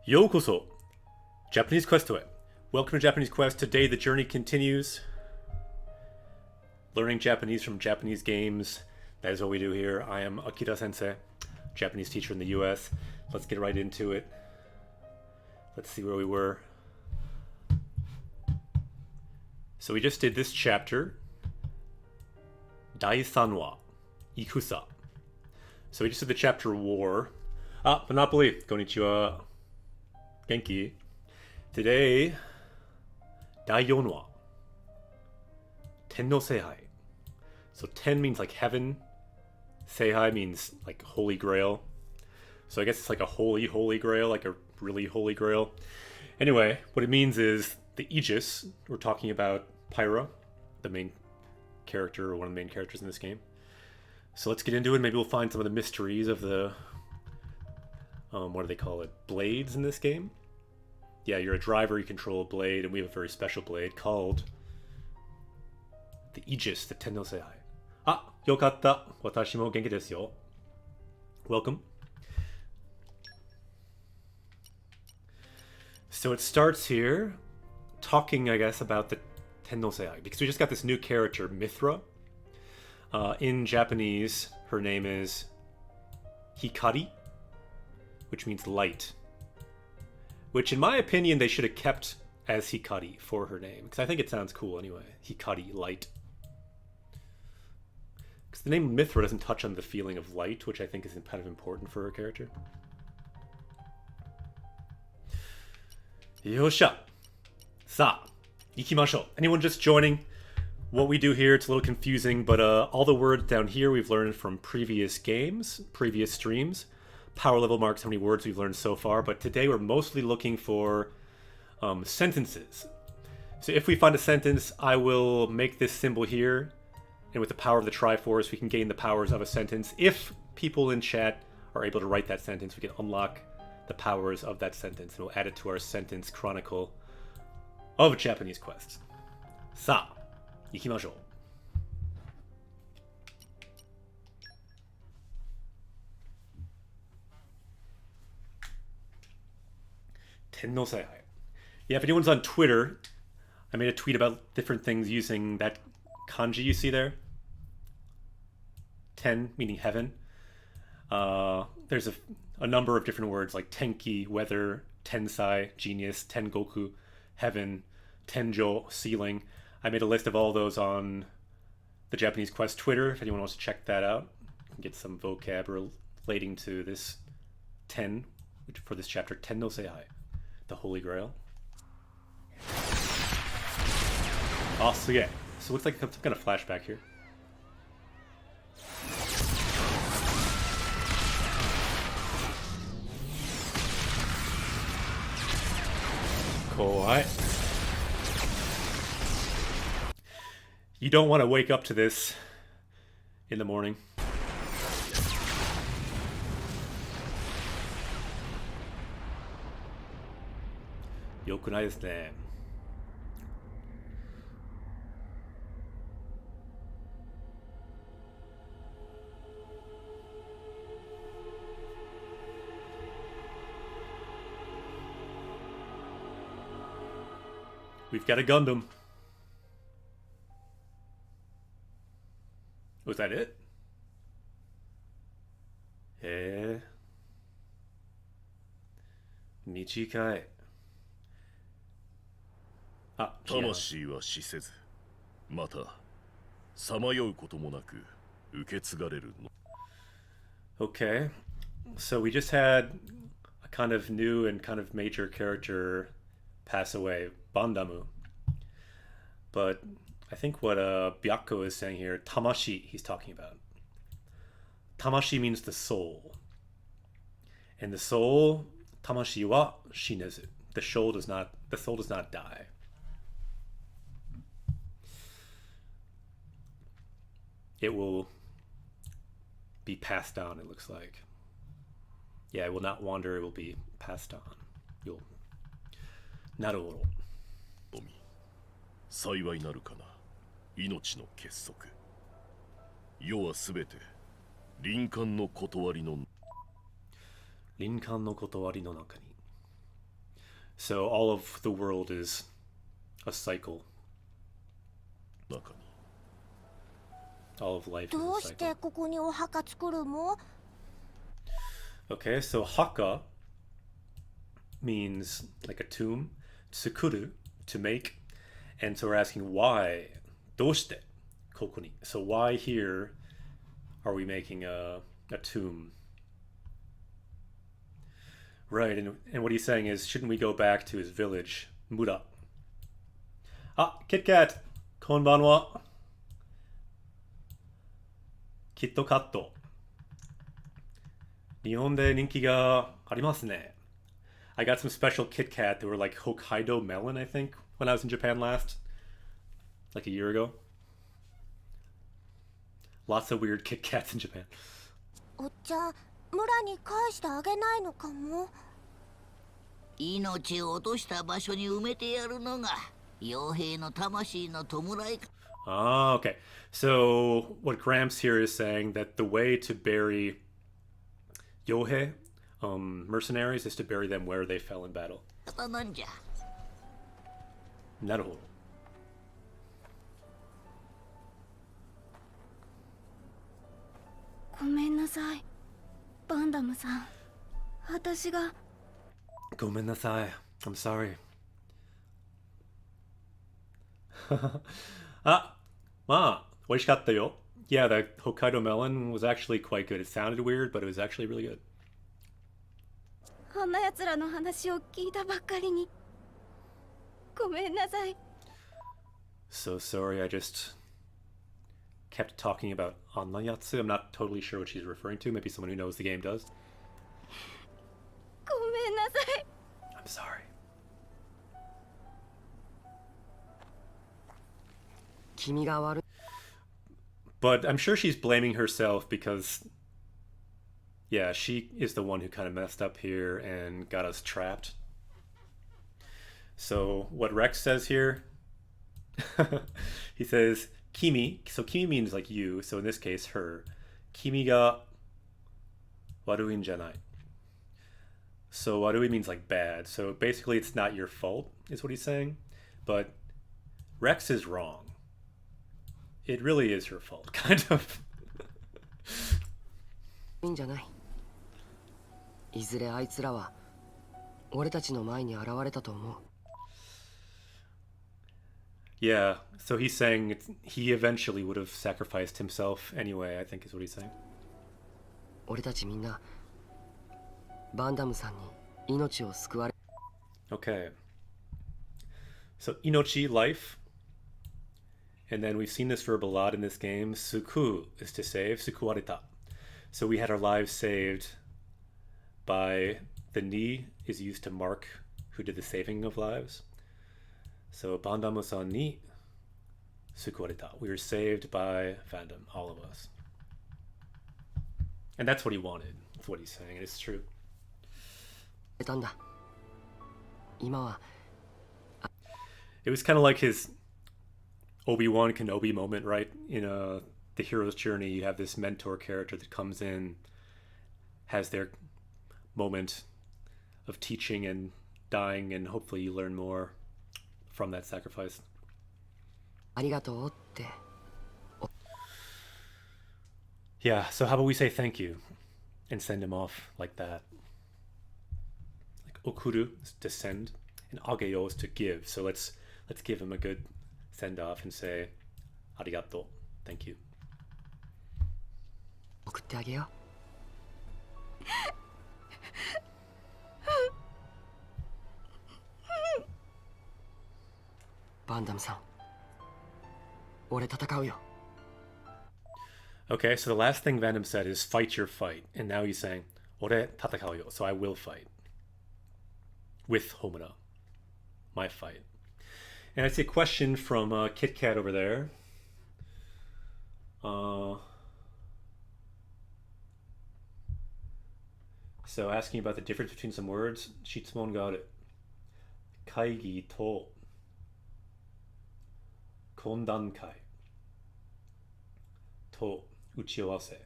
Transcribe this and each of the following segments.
Yokoso! Japanese Quest to it. Welcome to Japanese Quest. Today the journey continues. Learning Japanese from Japanese games. That is what we do here. I am Akira Sensei, Japanese teacher in the US. Let's get right into it. Let's see where we were. So we just did this chapter. Dai Sanwa. Ikusa. So we just did the chapter War. Monopoly. Konnichiwa. Genki. Today, Dai Yonwa. Ten no Seihai. So ten means like heaven. Seihai means like holy grail. So I guess it's like a holy grail, like a really holy grail. Anyway, what it means is the Aegis. We're talking about Pyra, the main character, or one of the main characters in this game. So let's get into it. Maybe we'll find some of the mysteries of the, what do they call it? Blades in this game? Yeah, you're a driver, you control a blade, and we have a very special blade called the Aegis, the Ten no Seihai. Yokatta. Watashi mo genki desu yo. Welcome. So it starts here, talking, I guess, about the Ten no Seihai, because we just got this new character, Mithra. In Japanese, her name is Hikari, which means light. Which, in my opinion, they should have kept as Hikari for her name, because I think it sounds cool anyway. Hikari, light. Because the name Mithra doesn't touch on the feeling of light, which I think is kind of important for her character. Yosha! Sa! Ikimashou. Anyone just joining? What we do here, it's a little confusing, but all the words down here we've learned from previous games, previous streams. Power level marks how many words we've learned so far, but today we're mostly looking for sentences. So if we find a sentence, I will make this symbol here, and with the power of the Triforce, we can gain the powers of a sentence. If people in chat are able to write that sentence, we can unlock the powers of that sentence, and we'll add it to our sentence chronicle of Japanese quests. Sa, ikimashou. Ten no Seihai. Yeah, if anyone's on Twitter, I made a tweet about different things using that kanji you see there. Ten, meaning heaven. There's a number of different words like tenki, weather, tensai, genius, tengoku, heaven, tenjo, ceiling. I made a list of all those on the Japanese Quest Twitter. If anyone wants to check that out, you can get some vocab relating to this 10, which for this chapter, Ten no Seihai. The Holy Grail. Oh, so yeah. So it looks like some kind of flashback here. Kawaii. You don't want to wake up to this in the morning. Yokunai desu ne. We've got a Gundam. Was that it? Michikai. 魂は死せず、またさまようこともなく受け継がれるの。 Okay, so we just had a kind of new and kind of major character pass away, Bandamu. But I think what Byakko is saying here, Tamashi, he's talking about. Tamashi means the soul. And the soul, Tamashi wa shinezu. The soul does not die. It will be passed on, it looks like. Yeah, it will not wander, it will be passed on. You'll... Naruhodo. 幸いなるかな、命の結束。世はすべて林間の断りの。林間の断りの中に。So all of the world is a cycle. 中に All of life どう is し a て cycle. ここにお墓作るの？ Okay, so haka means like a tomb. Tsukuru, to make. And so we're asking why. どうして kokuni. So why here are we making a tomb? Right, and what he's saying is, shouldn't we go back to his village, Mura? Ah, Kit Kat! Konbanwa! Kitto Katto. Nihon de ninki ga arimasu ne. I got some special Kit Kat that were like Hokkaido melon, I think, when I was in Japan last. Like a year ago. Lots of weird Kit Kats in Japan. おっちゃん、村に返してあげないのかも。命を落とした場所に埋めてやるのが傭兵の魂の弔いか。 Ah, okay. So what Gramps here is saying that the way to bury Yohei, mercenaries, is to bury them where they fell in battle. なんじゃ。 Naruhodo. ごめんなさい、バンダムさん。私が。Gomennasai. I'm sorry. Ah, ma, oishikatta yo. Yeah, the Hokkaido melon was actually quite good. It sounded weird, but it was actually really good. あんな奴らの話を聞いたばっかりに。ごめんなさい。 So sorry, I just kept talking about Annayatsu. I'm not totally sure what she's referring to. Maybe someone who knows the game does. ごめんなさい。 I'm sorry. 君が悪い。 But I'm sure she's blaming herself because, yeah, she is the one who kind of messed up here and got us trapped. So what Rex says here, he says, Kimi. So Kimi means like you. So in this case, her. Kimi ga waruin janai. So warui means like bad. So basically it's not your fault, is what he's saying. But Rex is wrong. It really is her fault, kind of. いいんじゃない。いずれあいつらは俺たちの前に現れたと思う。 Yeah, so he's saying he eventually would have sacrificed himself anyway, I think is what he's saying. 俺たちみんなバンダムさんに命を救われ。 Okay. So inochi, life. And then we've seen this verb a lot in this game. Suku is to save. Sukuwareta. So we had our lives saved by the ni is used to mark who did the saving of lives. So Bandamu-san ni sukuwareta. We were saved by Fandom, all of us. And that's what he wanted. That's what he's saying. And it's true. たんだ。今は It was kind of like his Obi-Wan Kenobi moment, right? In the hero's journey, you have this mentor character that comes in, has their moment of teaching and dying, and hopefully you learn more from that sacrifice. ありがとうって。 Yeah, so how about we say thank you and send him off like that? Like okuru is to send, and ageyo is to give. So let's give him a good send off and say arigato, thank you. 送ってあげよう。バンダムさん、俺戦うよ。 Okay, so the last thing Venom said is fight your fight, and now he's saying ore tatakao yo, so I will fight with Homura, my fight. And I see a question from Kit Kat over there. So asking about the difference between some words. Shitsumon ga aru. Kaigi to kondankai to uchiawase.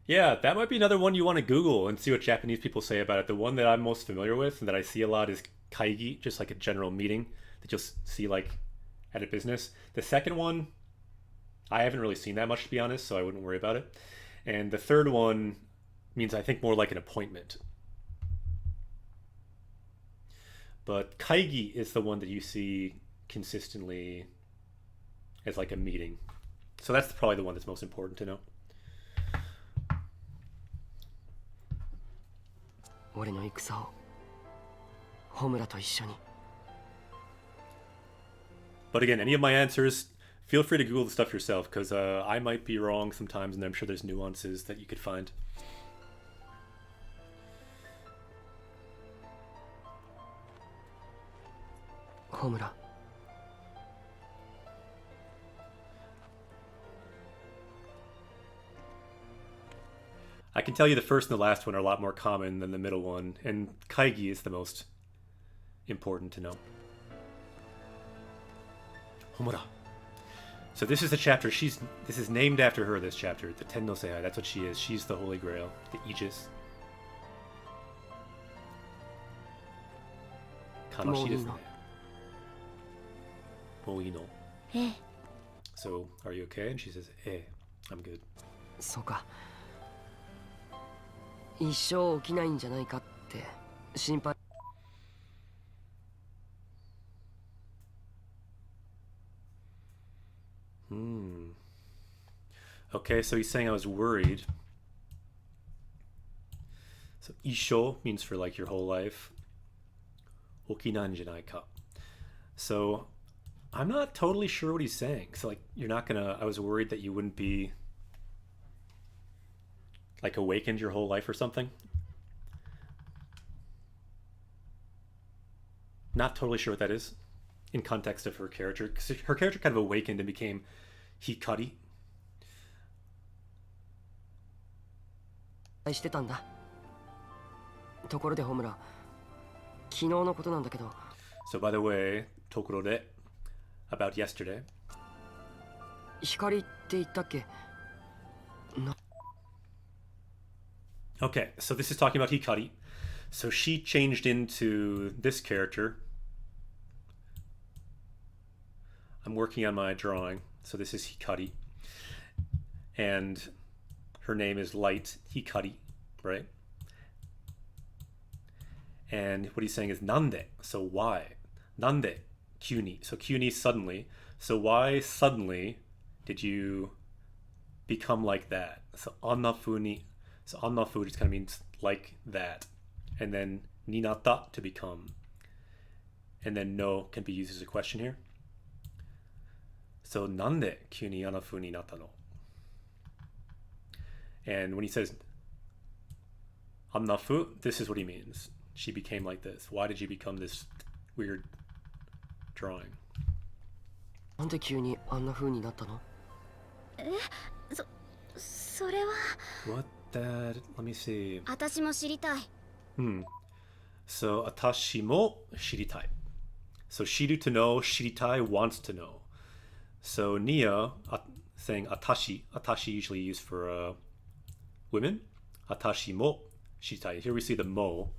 Yeah, that might be another one you want to Google and see what Japanese people say about it. The one that I'm most familiar with and that I see a lot is kaigi, just like a general meeting that you'll see like at a business. The second one, I haven't really seen that much to be honest, so I wouldn't worry about it. And the third one means I think more like an appointment. But kaigi is the one that you see consistently as like a meeting. So that's probably the one that's most important to know. 俺の戦をホムラと一緒に。 But again, any of my answers, feel free to Google the stuff yourself, because I might be wrong sometimes, and I'm sure there's nuances that you could find. Homura. I can tell you the first and the last one are a lot more common than the middle one, and kaigi is the most important to know. Homura. So this is the chapter. This is named after her. This chapter, the Ten no Seihai. That's what she is. She's the Holy Grail, the Aegis. Kanoshi desu ne. Mou ii no. So, are you okay? And she says, I'm good. そうか。一生起きないんじゃないかって心配。 Okay, so he's saying I was worried. So isho means for like your whole life. Okinan janai ka. So I'm not totally sure what he's saying. So like you're not gonna. I was worried that you wouldn't be like awakened your whole life or something. Not totally sure what that is in context of her character, because her character kind of awakened and became Hikari. してたんだ。ところでホムラ、昨日のことなんだけど。 So by the way, Tokurode, about yesterday. 光って言ったっけ？ Okay, so this is talking about Hikari. So she changed into this character. I'm working on my drawing. So this is Hikari. And her name is Light Hikari, right? And what he's saying is Nande. So why? Nande Kyuni. So Kyuni suddenly. So why suddenly did you become like that? So Annafuni. So Annafu just kind of means like that. And then Ninata to become. And then no can be used as a question here. So Nande Kyuni Annafu ni natta no? And when he says Annafu, this is what he means. She became like this. Why did you become this weird drawing? なんで急にあんな風になったの？それは What that? Let me see. 私も知りたい。 So atashi mo shiritai. So shiru to know, shiritai wants to know. So Nia saying atashi usually used for women. Atashi mo shiritai. Here we see the mo.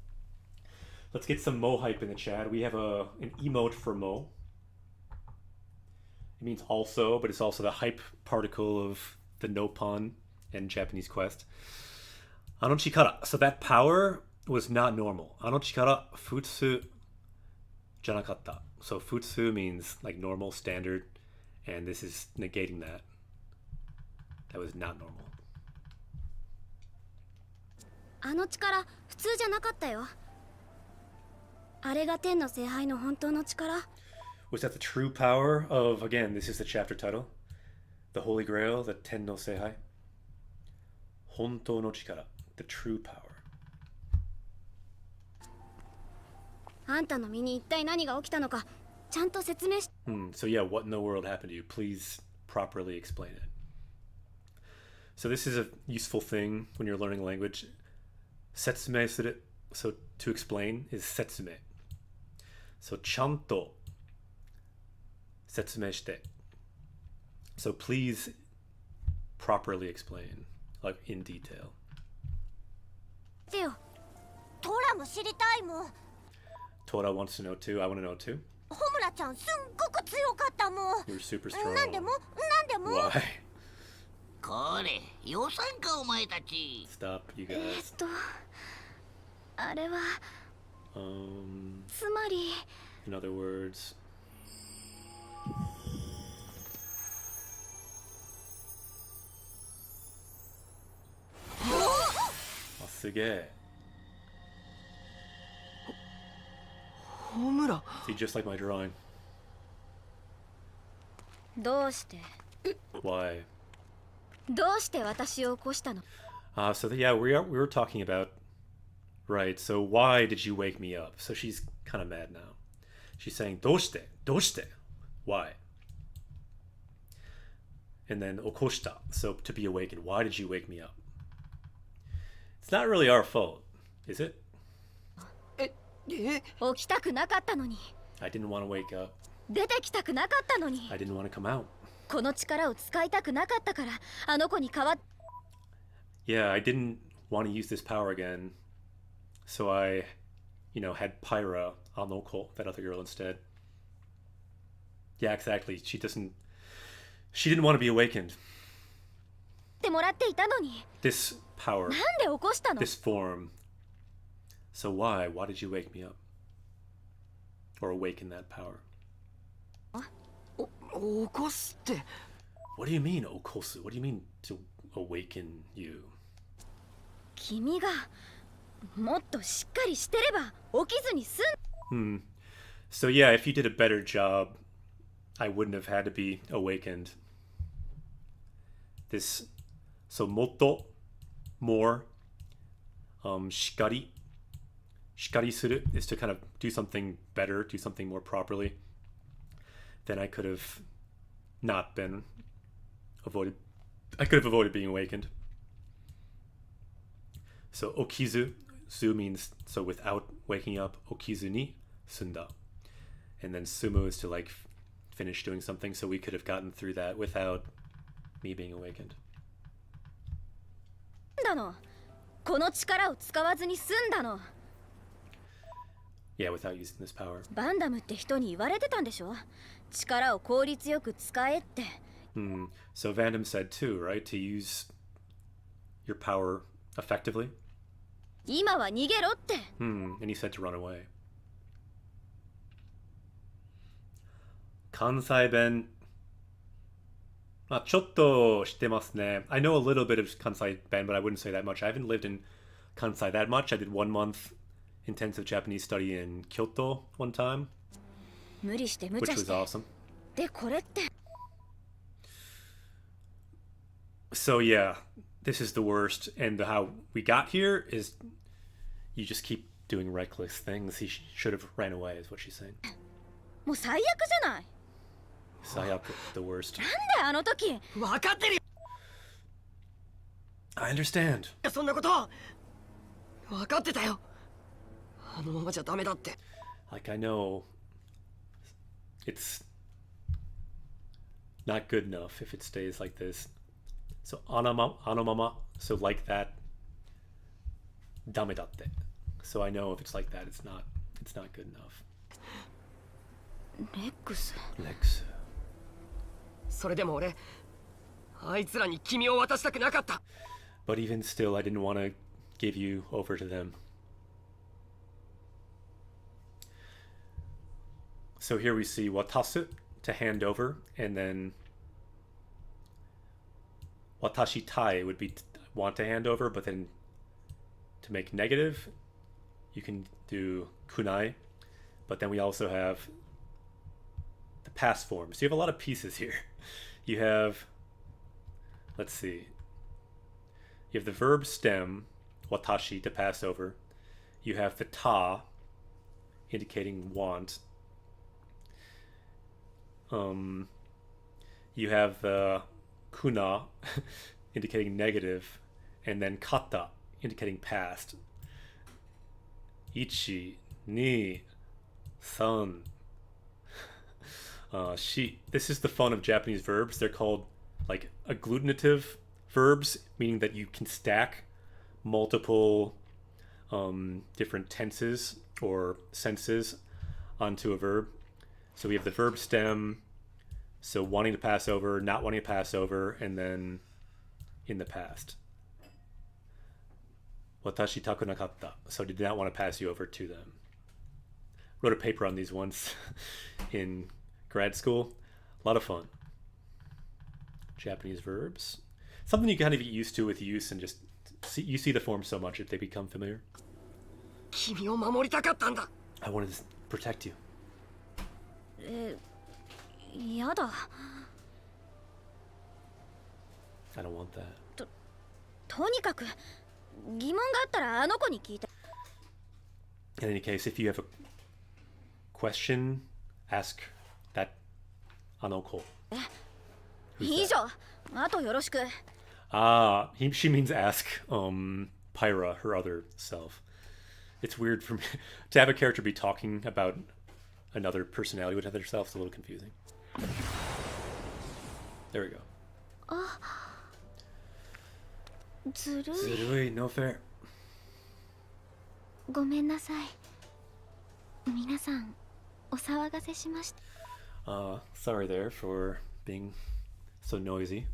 Let's get some mo hype in the chat. We have an emote for mo. It means also, but it's also the hype particle of the no pun in Japanese Quest. Anochikara. So that power was not normal. Anochikara futsu janakatta. So futsu means like normal, standard, and this is negating that. That was not normal. あの力普通じゃなかったよ。あれが天の聖杯の本当の力。 Was that the true power of, again, this is the chapter title, the Holy Grail, the Ten no Seihai? Hontou no chikara, the true power. あんたの身に一体何が起きたのかちゃんと説明し。So yeah, what in the world happened to you? Please properly explain it. So this is a useful thing when you're learning language. Setsume suru. So to explain is setsume. So chanto setsume shite. So please properly explain. like in detail. てよトラも知りたいもん。 Tora wants to know too. I want to know too. ホムラちゃんすんごく強かったもん。 You're super strong. なんでも Why? これ予算かお前たち。 Stop, you guys. あれは Um, つまり in other words. Oh, すげえ. ホムラ See, just like my drawing. どうして Why? どうして私を起こしたの？ So yeah, we were talking about, right? So why did you wake me up? So she's kind of mad now. She's saying "doshite, doshite," why? And then okoshita, so to be awakened. Why did you wake me up? It's not really our fault, is it? 起きたくなかったのに。 I didn't want to wake up. 出てきたくなかったのに。 I didn't want to come out. この力を使いたくなかったからあの子に代わっ Yeah, I didn't want to use this power again, so I, had Pyra on Oko, that other girl instead. Yeah, exactly. She didn't want to be awakened. てもらっていたのに。 This power, なんで起こしたの？ this form. So why did you wake me up? Or awaken that power? 起こすって What do you mean, okosu? What do you mean to awaken you? 君がもっとしっかりしてれば起きずに済ん。 So yeah, if you did a better job, I wouldn't have had to be awakened. This, so motto, more, shikari suru is to kind of do something better, do something more properly. Then I could have not been avoided. I could have avoided being awakened. So okizu, su means so without waking up. Okizu ni sunda. And then sumu is to like finish doing something. So we could have gotten through that without me being awakened. だの。この力を使わずに済んだの。 Yeah, without using this power. バンダムって人に言われてたんでしょ？力を効率よく使えって。 So Vandam said too, right? To use your power effectively. 今は逃げろって。 And he said to run away. Kansai Ben. ちょっと知ってますね. I know a little bit of Kansai Ben, but I wouldn't say that much. I haven't lived in Kansai that much. I did 1 month intensive Japanese study in Kyoto one time, 無理して無 which 茶し was て。 awesome. でこれって。 So yeah, this is the worst, and how we got here is you just keep doing reckless things. He should have ran away, is what she's saying. もう最悪じゃない。 Sayaku, the worst. なんであの時。分かってるよ I understand. そんなこと分かってたよあのままじゃダメだって Like, I know it's not good enough if it stays like this. So, anomama, so like that, damedatte. So I know if it's like that, it's not good enough. レックス。 Lex. それでも俺あいつらに君を渡したくなかった But even still, I didn't want to give you over to them. So here we see watasu, to hand over, and then watashi tai would be want to hand over, but then to make negative, you can do kunai. But then we also have the past form. So you have a lot of pieces here. You have, let's see, you have the verb stem, watashi, to pass over. You have the ta, indicating want. You have the kuna, indicating negative, and then kata, indicating past. Ichi, ni, san, shi. This is the fun of Japanese verbs. They're called like agglutinative verbs, meaning that you can stack multiple different tenses or senses onto a verb. So we have the verb stem, so wanting to pass over, not wanting to pass over, and then in the past. Watashi takunakatta. So did not want to pass you over to them. Wrote a paper on these once in grad school. A lot of fun. Japanese verbs. Something you kind of get used to with use and just you see the form so much that they become familiar. 君を守りたかったんだ。 I wanted to protect you. やだ。 I don't want that. とにかく疑問があったらあの子に聞いて。 In any case, if you have a question, ask that Anoko. 以上。あとよろしく。She means ask Pyra, her other self. It's weird for me to have a character be talking about another personality with another self. It's a little confusing. There we go. ずるい。 Zurui, no fair. ごめんなさい。皆さんお騒がせしました。 Sorry there for being so noisy.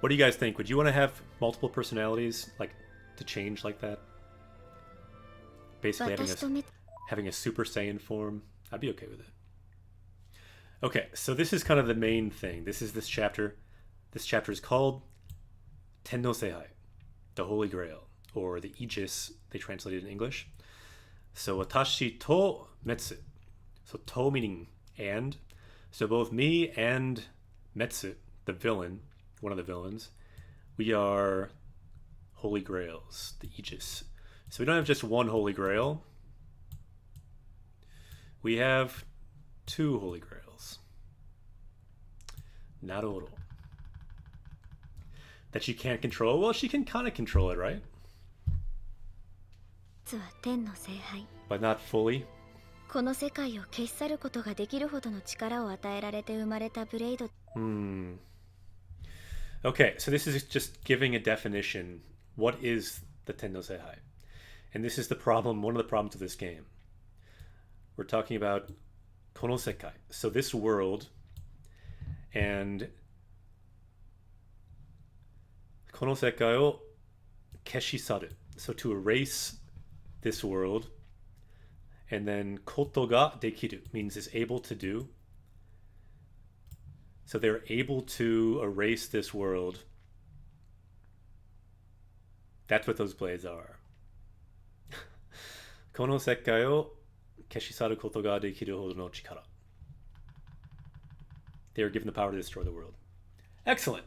What do you guys think? Would you want to have multiple personalities, like, to change like that? Basically having a Super Saiyan form? I'd be okay with it. Okay, so this is kind of the main thing. This is this chapter. This chapter is called Tenno Seihai, the Holy Grail, or the Aegis, they translated in English. So Watashi to Metsu. So to meaning and. So both me and Metsu, the villain, one of the villains, we are Holy Grails, the Aegis. So we don't have just one Holy Grail. We have two Holy Grails. Naruhodo. That she can't control? Well, she can kind of control it, right? 実は天の聖杯。 But not fully. この世界を消し去ることができるほどの力を与えられて生まれたブレイド。 Okay, so this is just giving a definition. What is the Tenno Seihai? And this is the problem, one of the problems of this game. We're talking about Kono Sekai. So this world, and Kono Sekai o keshisaru. So to erase this world. And then koto ga dekiru means is able to do. So they're able to erase this world. That's what those blades are. Kono sekai o keshisaru koto ga dekiru hodo no chikara. They are given the power to destroy the world. Excellent.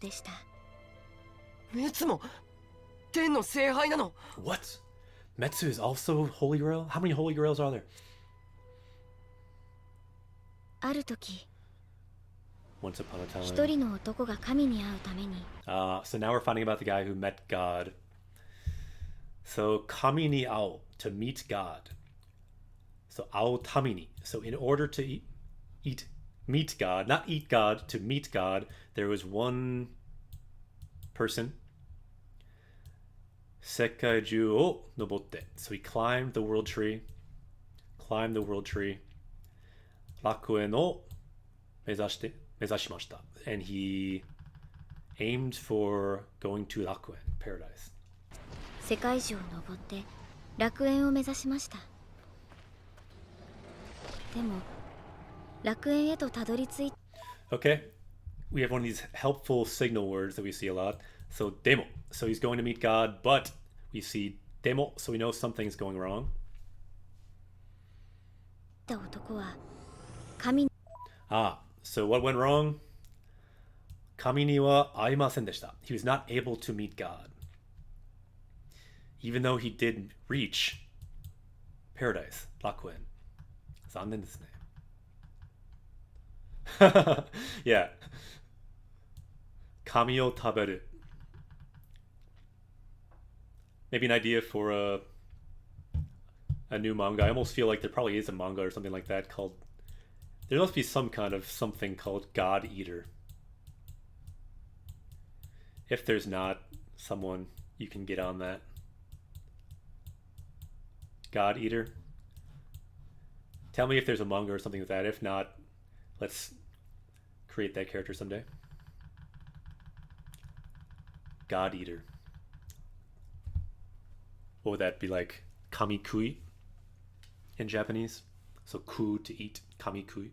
でした。熱も天の聖杯なの。 What? Metsu is also Holy Grail? How many Holy Grails are there? ある時、 Once upon a 一 time. 人の男が神に会うために、 So now we're finding about the guy who met God. So kami ni ao, to meet God. So ao tamini. So in order to meet God, not eat God, to meet God, there was one person. Sekai ju o nobotte. So he climbed the world tree. Rakuen o mezashimashita. And he aimed for going to Rakuen, paradise. 世界中を登って楽園を目指しました。でも楽園へとたどり着い Okay, we have one of these helpful signal words that we see a lot. So demo, so he's going to meet God, but we see demo, so we know something's going wrong. た男は神 So what went wrong? Kami ni wa aimasen deshita. He was not able to meet God. Even though he did reach paradise, Rakuen. Zannen desu ne. Yeah. Kami o taberu. Maybe an idea for a new manga. I almost feel like there probably is a manga or something like that called... There must be some kind of something called God Eater. If there's not, someone, you can get on that. God Eater. Tell me if there's a manga or something like that. If not, let's create that character someday. God Eater. What would that be like? Kamikui in Japanese. So ku to eat. Kamikui.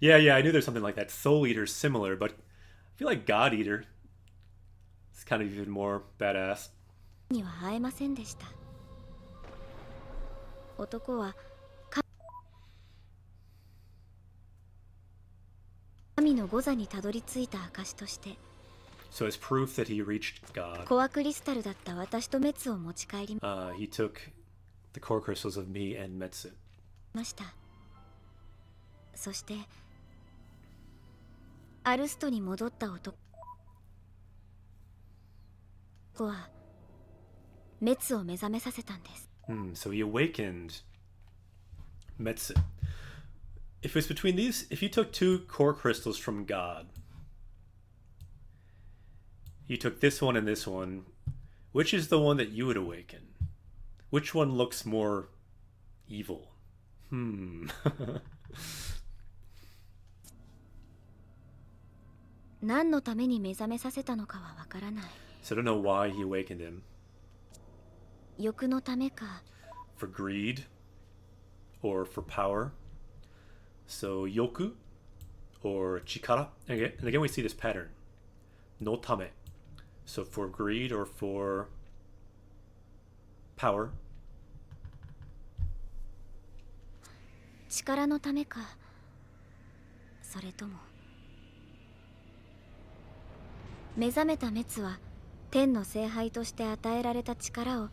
Yeah, I knew there's something like that. Soul Eater similar, but I feel like God Eater is kind of even more badass. には会えませんでした。男は神の御座にたどり着いた証として So as proof that he reached God, コアクリスタルだった私とメツを持ち帰り he took the core crystals of me and Metsu. ました。そしてアルストに戻った男はメツを目覚めさせたんです。So he awakened Metsu. If it was between these, if you took 2 core crystals from God, you took this one and this one, which is the one that you would awaken? Which one looks more evil? 何のために目覚めさせたのかはわからない。 So I don't know why he awakened him. 欲のためか For greed or for power. So yoku or chikara. And again we see this pattern. No tame. So for greed or for power. 力のためかそれとも目覚めたメツは天の聖杯として与えられた力を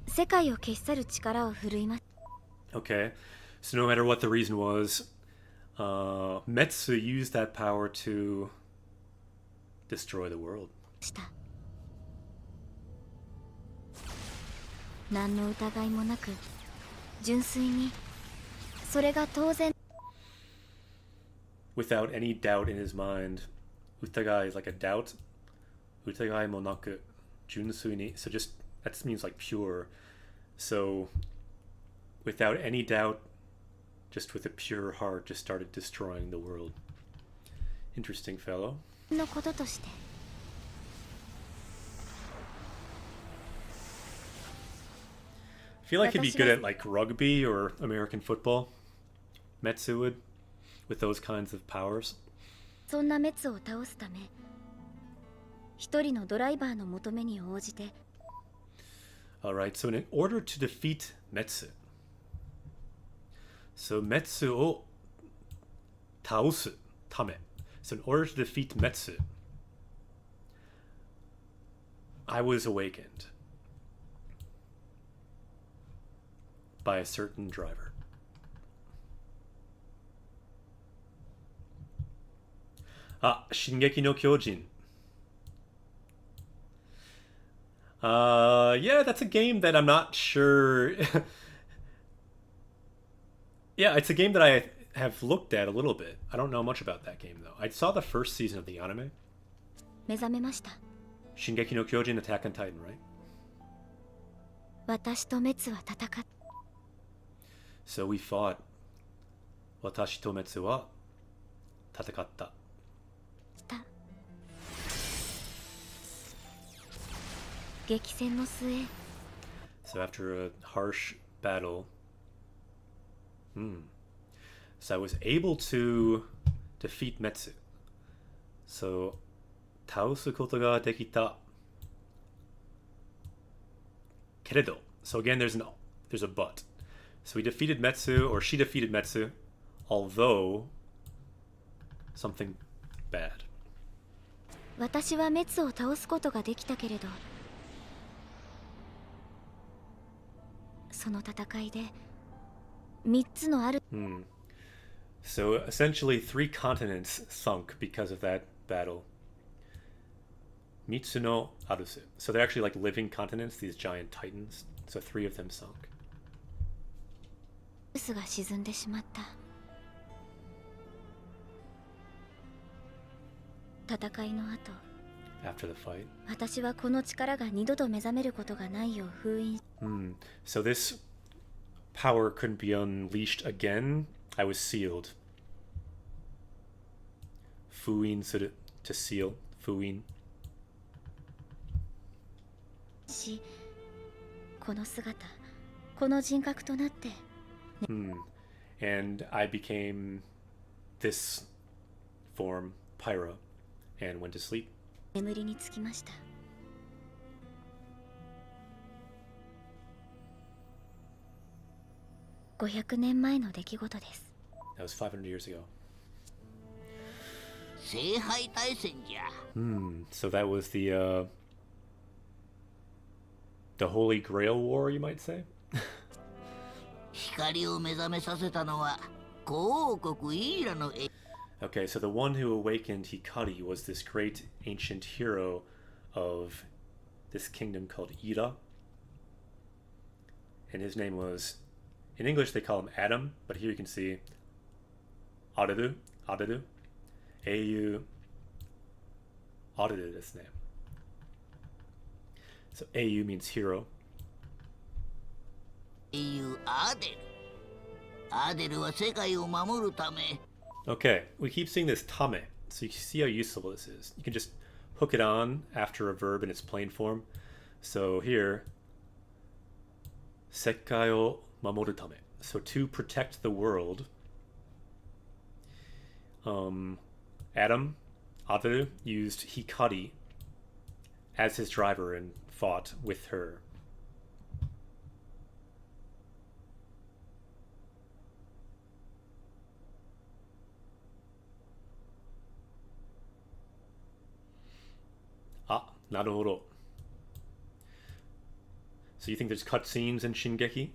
世界を消し去る力を振るいま Okay. So no matter what the reason was, Metsu used that power to destroy the world. した何の疑いもなく純粋にそれが当然 Without any doubt in his mind. Utagai is like a doubt. Utagai monaku junsui ni. So just, that means like pure. So without any doubt, just with a pure heart, just started destroying the world. Interesting fellow. のこととして I feel like he'd be good at like rugby or American football. Metsu would, with those kinds of powers. そんなメツを倒すため一人のドライバーの求めに応じて Alright, so in order to defeat Metsu, so Metsu o taosu tame. So in order to defeat Metsu, I was awakened by a certain driver. Shingeki no Kyojin. Yeah, that's a game that I'm not sure. Yeah, it's a game that I have looked at a little bit. I don't know much about that game, though. I saw the first season of the anime. 目覚めました。 Shingeki no Kyojin, Attack on Titan, right? 私とメツは戦っ So we fought. Watashi to Metsu wa tatakatta. た激戦の末 So after a harsh battle, so I was able to defeat Metsu. So, 倒すことができた。けれど. So again, there's a but. So we defeated Metsu, or she defeated Metsu, although something bad. 私はメツを倒すことができたけれどその戦いで3つのある So essentially 3 continents sunk because of that battle. Mitsuno Arusu. So they're actually like living continents, these giant titans. So 3 of them sunk. スが沈んでしまった。戦いの後、 After the fight. 私はこの力が二度と目覚めることがないよう封印。So this power couldn't be unleashed again. I was sealed. 封印する to seal. 封印。し、この姿、この人格となって。And I became this form, Pyra, and went to sleep. 眠りにつきました。500年前の出来事です。That was 500 years ago. 聖杯大戦じゃ。So that was the Holy Grail War, you might say? 光を目覚めさせたのは古王国イーラの Okay, so the one who awakened Hikari was this great ancient hero of this kingdom called Ira. And his name was, in English they call him Adam, but here you can see Areru, Areru, Au, Areru this name. So Au means hero. 英雄アーデル。アーデルは世界を守るため。Okay, we keep seeing this tame, so you can see how useful this is. You can just hook it on after a verb in its plain form. So here, sekkai o mamoru tame. So to protect the world. Adam, Aderu, used Hikari as his driver and fought with her. Naruhodo. So you think there's cutscenes in Shingeki?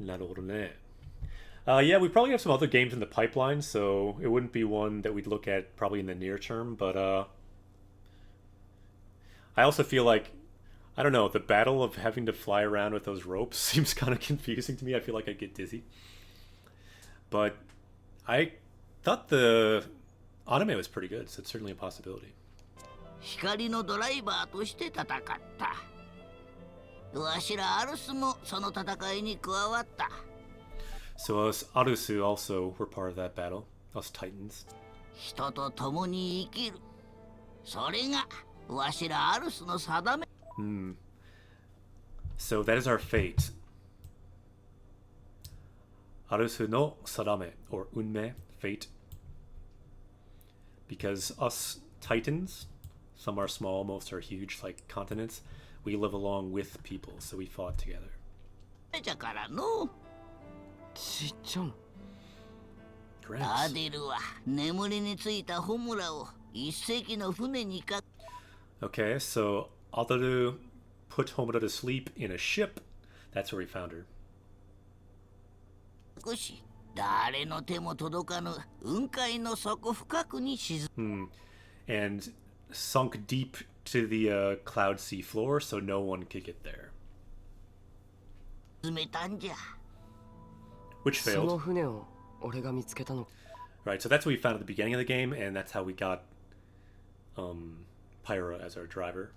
Naruhodo ne. Yeah, we probably have some other games in the pipeline, so it wouldn't be one that we'd look at probably in the near term, but I also feel like, I don't know, the battle of having to fly around with those ropes seems kind of confusing to me. I feel like I'd get dizzy. But I thought the anime was pretty good, so it's certainly a possibility. 光のドライバーとして戦った。わしらアルスもその戦いに加わった。So us Arusu also were part of that battle, us Titans. 人と共に生きる。それがわしらアルスの定め。So that is our fate. Arusu no sadame, or unme, fate. Because us Titans, some are small, most are huge, like continents, we live along with people, so we fought together. じゃからの。ちっちゃん。アデルは眠りについたホムラを一隻の船にか。Okay, so Aderu put Homura to sleep in a ship. That's where we found her. 少し誰の手も届かぬ雲海の底深くに沈む。And sunk deep to the cloud sea floor, so no one could get there. めたんじゃ。Which その failed. 船を俺が見つけたの。 Right, so that's what we found at the beginning of the game, and that's how we got Pyra as our driver.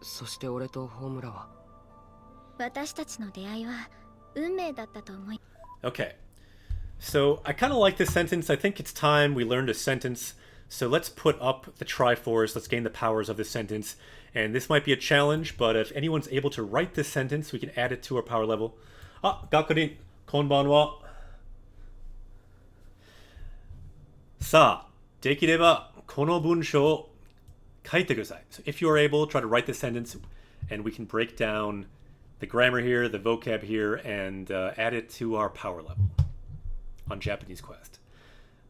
そして俺とホムラは。私たちの出会いは運命だったと思い。Okay, so I kind of like this sentence. I think it's time we learned a sentence. So let's put up the Triforce. Let's gain the powers of this sentence. And this might be a challenge, but if anyone's able to write this sentence, we can add it to our power level. Gakurin, konbanwa. さあ、できればこの文章を書いてください. So if you're able, try to write this sentence, and we can break down the grammar here, the vocab here, and add it to our power level on Japanese Quest.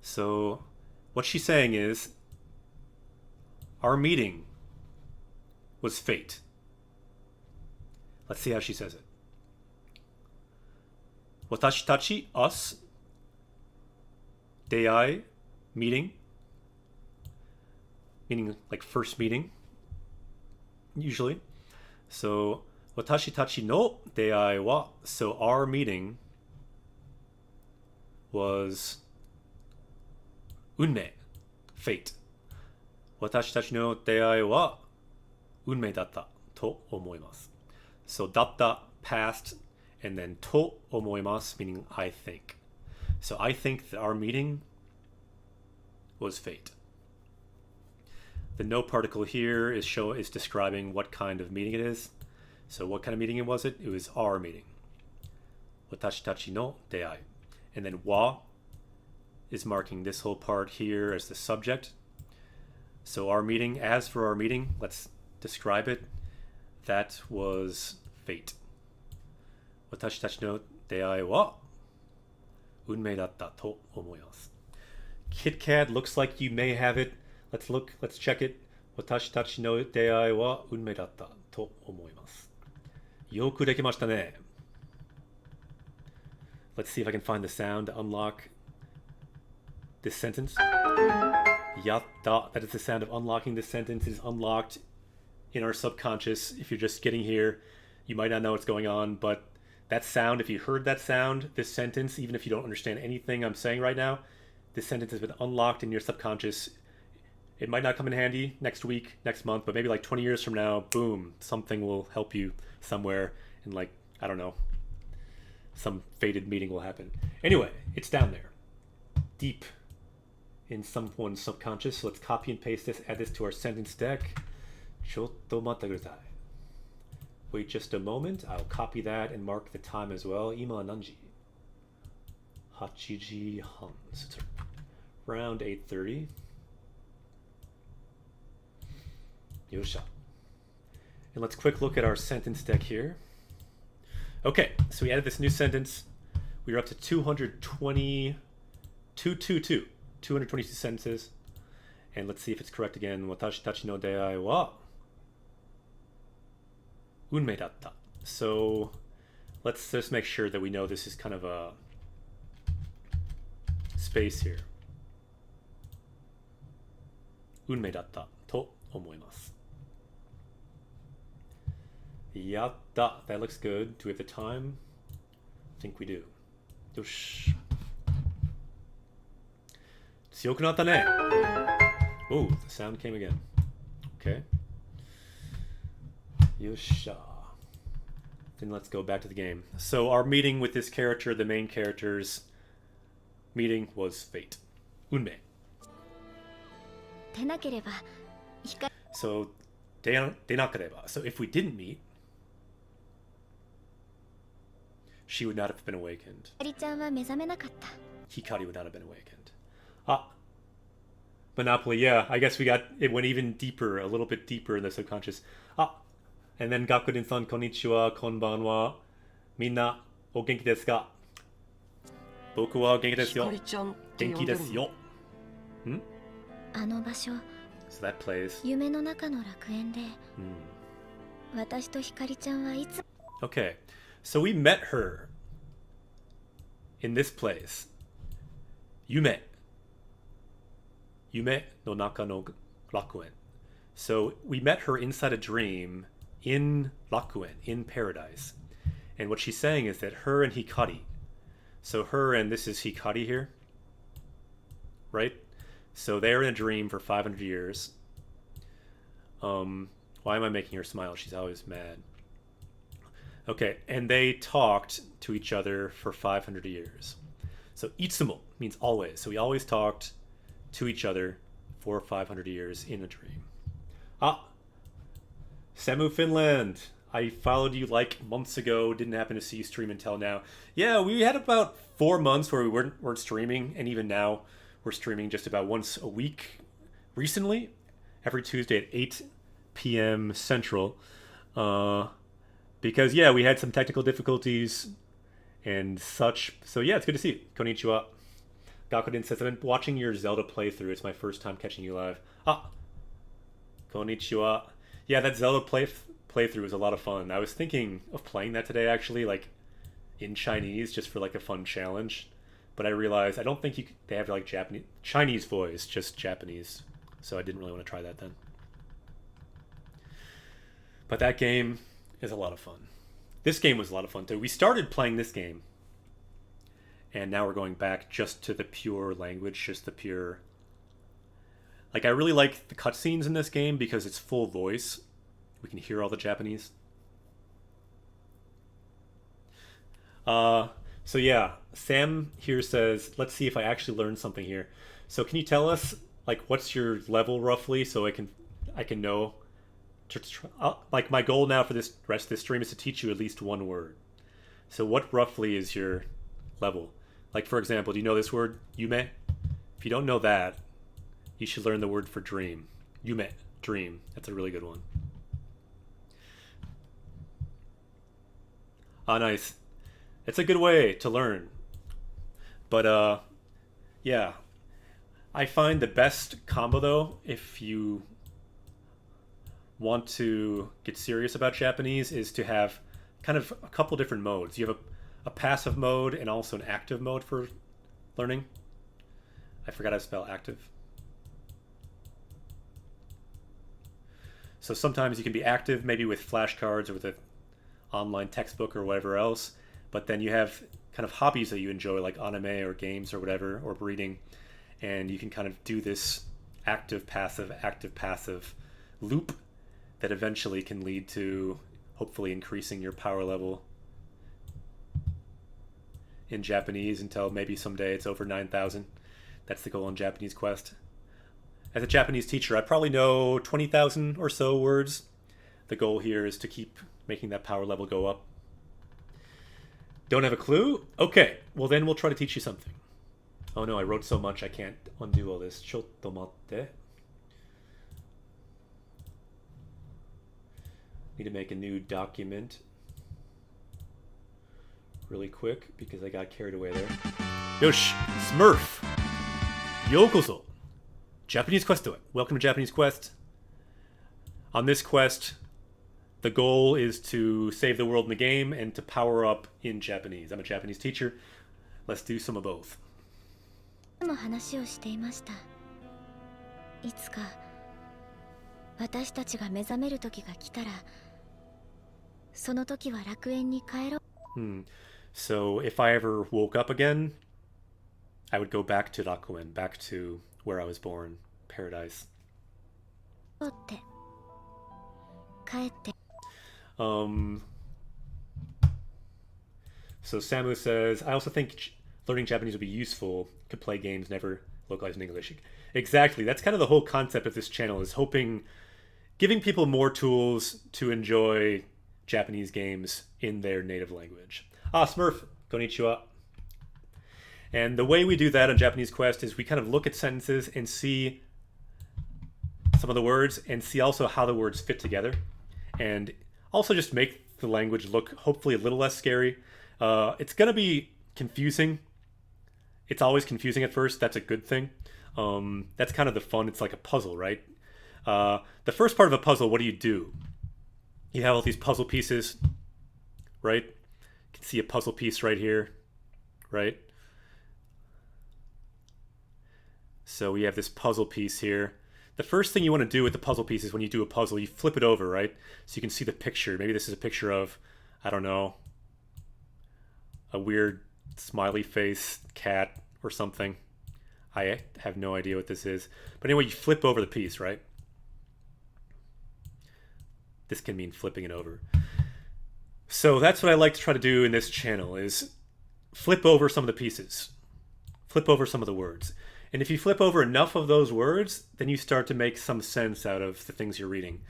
So what she's saying is, our meeting was fate. Let's see how she says it. Watashi tachi, us, dei, meeting, meaning like first meeting, usually. So Watashi tachi no deai wa. So our meeting was unmei, fate. Watashi tachi no deai wa unmei datta to omoimasu. So datta, past, and then to omoimasu, meaning I think. So I think that our meeting was fate. The no particle here is describing what kind of meeting it is. So what kind of meeting was it? It was our meeting. Watashi tachi no deai. And then wa is marking this whole part here as the subject. So our meeting, as for our meeting, let's describe it. That was fate. Watashi tachi no deai wa unmei datta to omoimasu. KitKat looks like you may have it. Let's check it. Watashi tachi no deai wa unmei datta to omoimasu. Yoku dekimashita ne. Let's see if I can find the sound to unlock this sentence. Yatta. That is the sound of unlocking this sentence. It is unlocked in our subconscious. If you're just getting here, you might not know what's going on, but that sound, if you heard that sound, this sentence, even if you don't understand anything I'm saying right now, this sentence has been unlocked in your subconscious. It might not come in handy next week, next month, but maybe like 20 years from now, boom, something will help you somewhere, and like, I don't know, some fated meeting will happen. Anyway, it's down there, deep in someone's subconscious. So let's copy and paste this, add this to our sentence deck. Chotto matte kudasai. Wait just a moment. I'll copy that and mark the time as well. Ima nanji? 8時半. So it's around 8:30. Yosha. And let's quick look at our sentence deck here. Okay, so we added this new sentence. We are up to 222 sentences. And let's see if it's correct again. Watashi tachi no deai wa unmei datta. So let's just make sure that we know this is kind of a space here. Unmei datta to omoimasu. Yatta. That looks good. Do we have the time? I think we do. Yosh. Tsuyoku natta ne. Oh, the sound came again. Okay. Yosha. Then let's go back to the game. So our meeting with this character, the main character's meeting, was fate. Unmei. でなければ光 So, denakareba. So if we didn't meet, she would not have been awakened. ちゃんは目覚めなかった Hikari would not have been awakened. Ah. Monopoly, yeah. I guess it went even deeper, a little bit deeper in the subconscious. Ah. And then Gakurin-san, konnichiwa, konbanwa. Minna, o genki desu ka? Boku wa genki desu yo. 光ちゃんって呼ん Genki でる desu の yo. あの場所 So that plays. 夢の中の楽園で Hmm. 私とひかりちゃんはいつ Okay. So we met her in this place. Yume. Yume no naka no rakuen. So we met her inside a dream in rakuen, in paradise. And what she's saying is that her and Hikari, so her and this is Hikari here, right? So they're in a dream for 500 years. Why am I making her smile? She's always mad. Okay, and they talked to each other for 500 years. So itsumo means always. So we always talked to each other for 500 years in a dream. Ah, Samu Finland. I followed you like months ago. Didn't happen to see you stream until now. Yeah, we had about 4 months where we weren't streaming, and even now we're streaming just about once a week. Recently, every Tuesday at 8 p.m. Central. Because yeah, we had some technical difficulties and such. So yeah, it's good to see you. Konnichiwa. Gakurin says, I've been watching your Zelda playthrough. It's my first time catching you live. Ah, konnichiwa. Yeah, that Zelda playthrough was a lot of fun. I was thinking of playing that today, actually, like in Chinese, just for like a fun challenge. But I realized I don't think they have like Chinese voice, just Japanese. So I didn't really want to try that then. But that game, is a lot of fun. This game was a lot of fun too. We started playing this game, and now we're going back just to the pure language, just the pure... Like, I really like the cutscenes in this game because it's full voice. We can hear all the Japanese. So yeah, Sam here says, let's see if I actually learned something here. So can you tell us, like, what's your level roughly, so I can know? Like, my goal now for this rest of this stream is to teach you at least one word. So what roughly is your level? Like, for example, do you know this word, yume? If you don't know that, you should learn the word for dream. Yume, dream. That's a really good one. Ah, nice. It's a good way to learn. But, yeah. I find the best combo, though, if you want to get serious about Japanese, is to have kind of a couple different modes. You have a passive mode and also an active mode for learning. I forgot how to spell active. So sometimes you can be active, maybe with flashcards or with an online textbook or whatever else. But then you have kind of hobbies that you enjoy, like anime or games or whatever, or reading. And you can kind of do this active, passive loop that eventually can lead to hopefully increasing your power level in Japanese until maybe someday it's over 9,000. That's the goal on Japanese Quest. As a Japanese teacher, I probably know 20,000 or so words. The goal here is to keep making that power level go up. Don't have a clue? Okay, well then we'll try to teach you something. Oh no, I wrote so much I can't undo all this. Chotto matte. Need to make a new document really quick because I got carried away there. Yosh, Smurf! Yokoso! Japanese Quest to it. Welcome to Japanese Quest. On this quest, the goal is to save the world in the game and to power up in Japanese. I'm a Japanese teacher. Let's do some of both. も話をしていました。いつか私たちが目覚める時が来たら、その時は楽園に帰ろう。So if I ever woke up again, I would go back to Rakuen, back to where I was born, paradise. って帰って。So Samu says, I also think learning Japanese would be useful. Could play games never localized in English. Exactly. That's kind of the whole concept of this channel, is giving people more tools to enjoy Japanese games in their native language. Ah, Smurf, konnichiwa. And the way we do that on Japanese Quest is we kind of look at sentences and see some of the words and see also how the words fit together. And also just make the language look hopefully a little less scary. It's going to be confusing. It's always confusing at first. That's a good thing. That's kind of the fun. It's like a puzzle, right? The first part of a puzzle, what do? You have all these puzzle pieces, right? You can see a puzzle piece right here, right? So we have this puzzle piece here. The first thing you want to do with the puzzle piece is when you do a puzzle, you flip it over, right? So you can see the picture. Maybe this is a picture of, I don't know, a weird smiley face cat or something. I have no idea what this is. But anyway, you flip over the piece, right? This can mean flipping it over. So that's what I like to try to do in this channel, is flip over some of the pieces. Flip over some of the words. And if you flip over enough of those words, then you start to make some sense out of the things you're reading.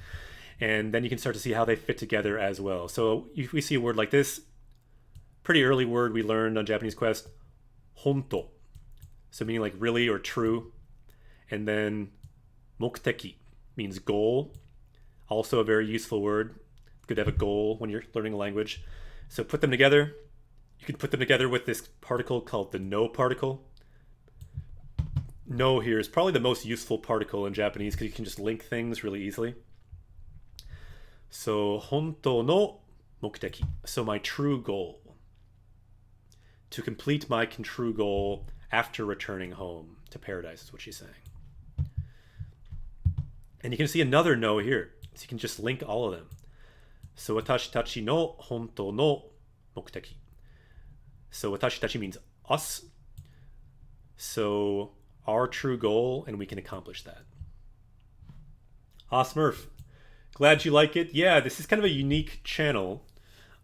And then you can start to see how they fit together as well. So if we see a word like this, pretty early word we learned on Japanese Quest, honto. So meaning like really or true. And then mokuteki means goal. Also a very useful word. Good to have a goal when you're learning a language. So put them together. You can put them together with this particle called the no particle. No here is probably the most useful particle in Japanese because you can just link things really easily. So, honto no mokuteki. So my true goal. To complete my true goal after returning home to paradise is what she's saying. And you can see another no here. So you can just link all of them. So watashi tachi no hontou no mokuteki. So watashi tachi means us. So our true goal, and we can accomplish that. Smurf, glad you like it. Yeah, this is kind of a unique channel.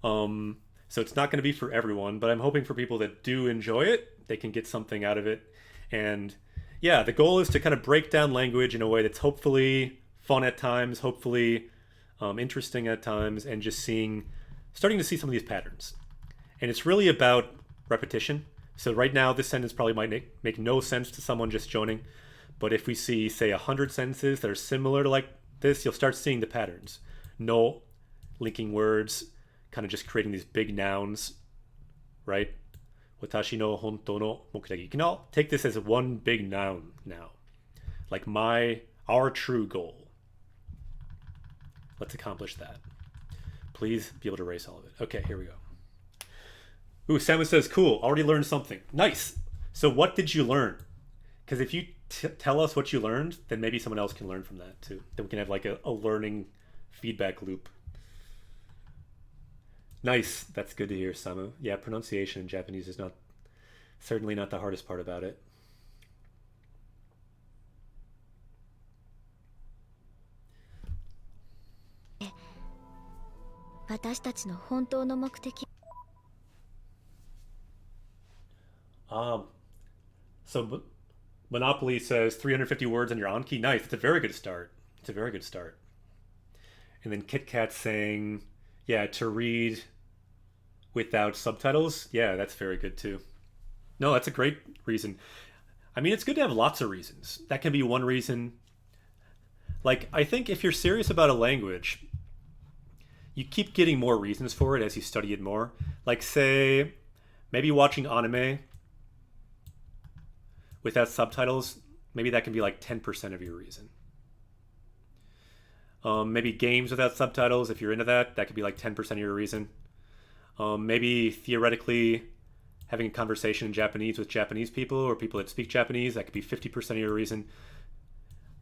So it's not going to be for everyone, but I'm hoping for people that do enjoy it, they can get something out of it. And yeah, the goal is to kind of break down language in a way that's hopefully fun at times, hopefully interesting at times, and just starting to see some of these patterns. And it's really about repetition. So right now, this sentence probably might make no sense to someone just joining. But if we see, say, 100 sentences that are similar to like this, you'll start seeing the patterns. No, linking words, kind of just creating these big nouns, right? Watashi no hontou no mokuteki. You can all take this as one big noun now. Like our true goal. Let's accomplish that. Please be able to erase all of it. Okay, here we go. Ooh, Samu says, cool, already learned something. Nice. So what did you learn? Because if you tell us what you learned, then maybe someone else can learn from that too. Then we can have like a learning feedback loop. Nice. That's good to hear, Samu. Yeah, pronunciation in Japanese is certainly not the hardest part about it. So Monopoly says 350 words on your Anki. Nice. It's a very good start. It's a very good start. And then Kit Kat saying, yeah, to read without subtitles. Yeah, that's very good too. No, that's a great reason. I mean, it's good to have lots of reasons. That can be one reason. Like, I think if you're serious about a language, you keep getting more reasons for it as you study it more. Like, say, maybe watching anime without subtitles, maybe that can be like 10% of your reason. Maybe games without subtitles, if you're into that, that could be like 10% of your reason. Maybe theoretically having a conversation in Japanese with Japanese people or people that speak Japanese, that could be 50% of your reason.